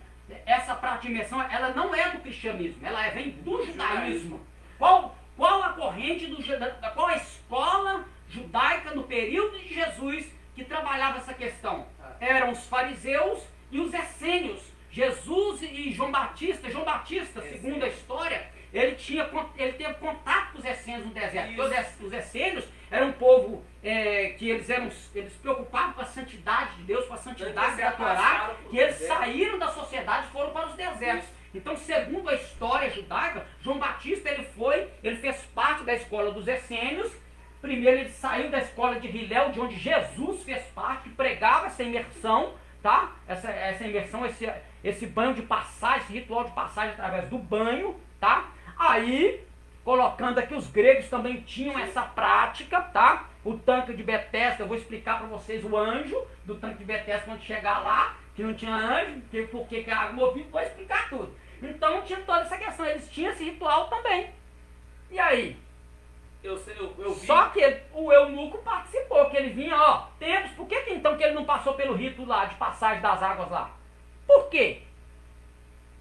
ela não é do cristianismo, ela vem do judaísmo. Qual a corrente qual a escola judaica no período de Jesus que trabalhava essa questão? Eram os fariseus e os essênios. Jesus e João Batista, segundo a história, ele teve contato com os essênios no deserto. Porque os essênios eram um povo que eles se preocupavam com a santidade de Deus, com a santidade da Torá, que eles saíram da sociedade e foram para os desertos. Então, segundo a história judaica, João Batista ele fez parte da escola dos essênios. Primeiro ele saiu da escola de Hilel, de onde Jesus fez parte, que pregava essa imersão, tá? Essa imersão, esse banho de passagem, esse ritual de passagem através do banho, tá? Aí colocando aqui, os gregos também tinham essa prática, tá? O tanque de Betesda, eu vou explicar para vocês o anjo do tanque de Betesda quando chegar lá, que não tinha anjo, por que a água movia, vou explicar tudo. Então tinha toda essa questão, eles tinham esse ritual também. E aí? Eu vi. Só que o eunuco participou, que ele vinha, ó, tempos, por que então que ele não passou pelo rito lá, de passagem das águas lá? Por quê?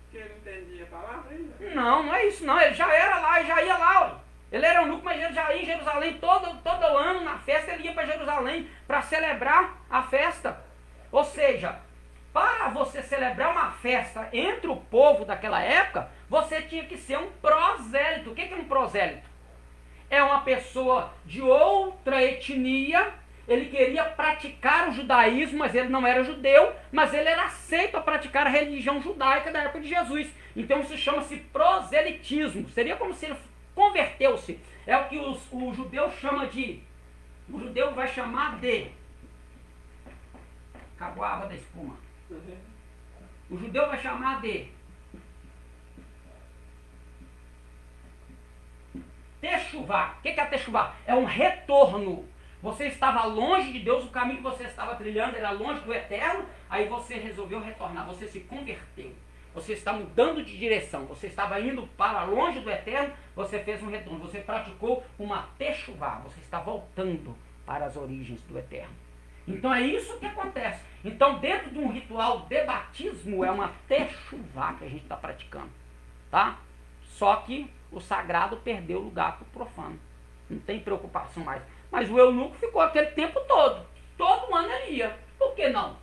Porque ele entendia a palavra ainda. Não, não é isso não, ele já era lá, já ia lá, ó. Ele era eunuco, mas ele já ia em Jerusalém todo ano, na festa ele ia para Jerusalém para celebrar a festa. Ou seja, para você celebrar uma festa entre o povo daquela época, você tinha que ser um prosélito. O que é um prosélito? É uma pessoa de outra etnia, ele queria praticar o judaísmo, mas ele não era judeu, mas ele era aceito a praticar a religião judaica da época de Jesus. Então isso chama-se proselitismo, seria como se ele converteu-se. É o que o judeu chama de, o judeu vai chamar de, acabou a água da espuma, o judeu vai chamar de techuvá. O que é techuvá? É um retorno. Você estava longe de Deus, o caminho que você estava trilhando era longe do eterno, aí você resolveu retornar, você se converteu. Você está mudando de direção, você estava indo para longe do eterno, você fez um retorno, você praticou uma techuvá, você está voltando para as origens do eterno. Então é isso que acontece. Então dentro de um ritual de batismo é uma techuvá que a gente está praticando, tá? Só que o sagrado perdeu lugar para o profano. Não tem preocupação mais. Mas o eunuco ficou aquele tempo todo. Todo ano ele ia. Por que não?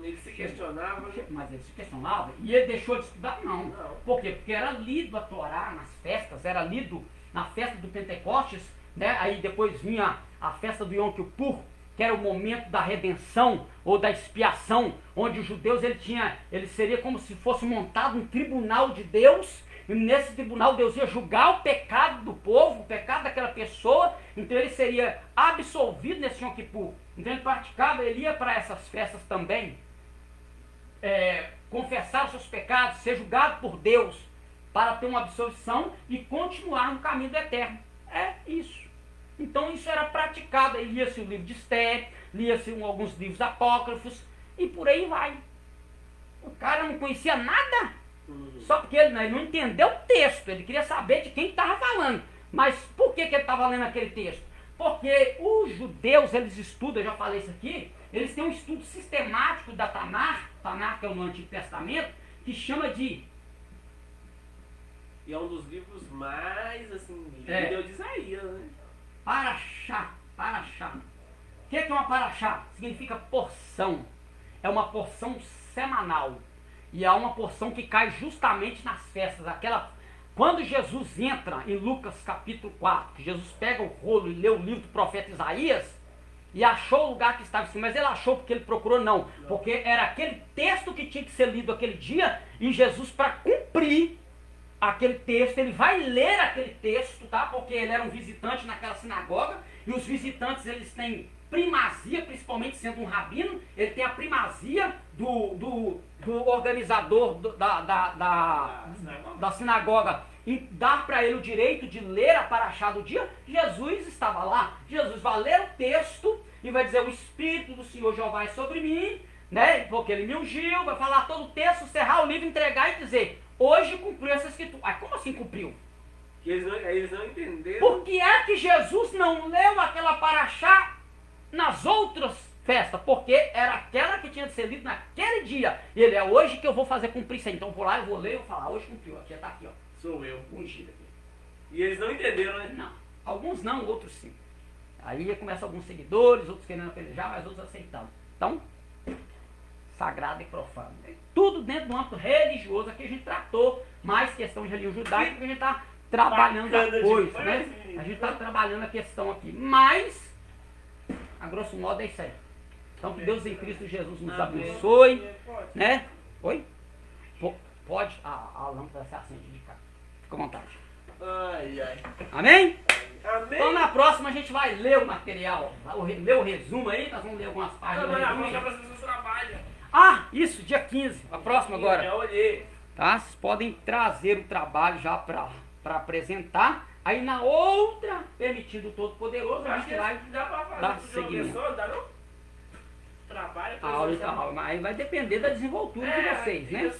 Ele se questionava. Mas ele se questionava e ele deixou de estudar? Não. Não. Por quê? Porque era lido a Torá nas festas, era lido na festa do Pentecostes, né? Aí depois vinha a festa do Yom Kippur, que era o momento da redenção ou da expiação, onde os judeus ele seria como se fosse montado um tribunal de Deus, e nesse tribunal Deus ia julgar o pecado do povo, o pecado daquela pessoa, então ele seria absolvido nesse Yom Kippur. Então ele praticava, ele ia para essas festas também, confessar os seus pecados, ser julgado por Deus, para ter uma absolvição e continuar no caminho do eterno. É isso. Então isso era praticado, aí lia-se o livro de Esté, lia-se alguns livros apócrifos, e por aí vai. O cara não conhecia nada, só porque ele não entendeu o texto, ele queria saber de quem estava falando. Mas por que ele estava lendo aquele texto? Porque os judeus, eles estudam, eu já falei isso aqui, eles têm um estudo sistemático da Tanar, que é o Antigo Testamento, que chama de... E é um dos livros mais, assim, lidos de Isaías, né? Paraxá. O que é uma paraxá? Significa porção. É uma porção semanal. E é uma porção que cai justamente nas festas. Quando Jesus entra em Lucas capítulo 4, que Jesus pega o rolo e lê o livro do profeta Isaías, e achou o lugar que estava em cima, mas ele achou porque ele procurou? Não. Porque era aquele texto que tinha que ser lido aquele dia, e Jesus, para cumprir aquele texto, ele vai ler aquele texto, tá? Porque ele era um visitante naquela sinagoga, e os visitantes, eles têm primazia, principalmente sendo um rabino, ele tem a primazia do organizador da sinagoga e dar para ele o direito de ler a paraxá do dia. Jesus estava lá, Jesus vai ler o texto e vai dizer: o Espírito do Senhor Jeová é sobre mim, né? Porque ele me ungiu, vai falar todo o texto, cerrar o livro, entregar e dizer: hoje cumpriu essa escritura. Ah, como assim cumpriu? Eles não entenderam. Por que é que Jesus não leu aquela paraxá nas outras festas? Porque era aquela que tinha de ser lida naquele dia. E ele: é hoje que eu vou fazer cumprir isso aí. Então eu vou lá, eu vou ler, eu vou falar: hoje cumpriu, aqui está aqui, ó. Sou eu. Ungido aqui. E eles não entenderam, né? Não. Alguns não, outros sim. Aí começa alguns seguidores, outros querendo apelejar, mas outros aceitando. Então, sagrado e profano. Tudo dentro do âmbito religioso. Aqui a gente tratou mais questão de religião judaica, porque a gente está trabalhando a coisa, né? A gente está trabalhando a questão aqui. Mas, a grosso modo, é isso aí. Então, que Deus em Cristo Jesus nos abençoe, né? Oi? Pode? A lâmpada se acende de cá. Fica à vontade. Ai. Amém? Amém. Então, na próxima, a gente vai ler o material, ler o resumo aí, nós vamos ler algumas páginas. Não, mas já pra vocês trabalham. Ah, isso, dia 15, a próxima agora. Já olhei. Tá? Vocês podem trazer o trabalho já para para apresentar. Aí na outra, permitido o Todo-Poderoso, a Acho gente que vai dá pra fazer dar isso de uma seguimento. pessoa, dá não? Trabalha a aula. Aí vai depender da desenvoltura de vocês, né? Fica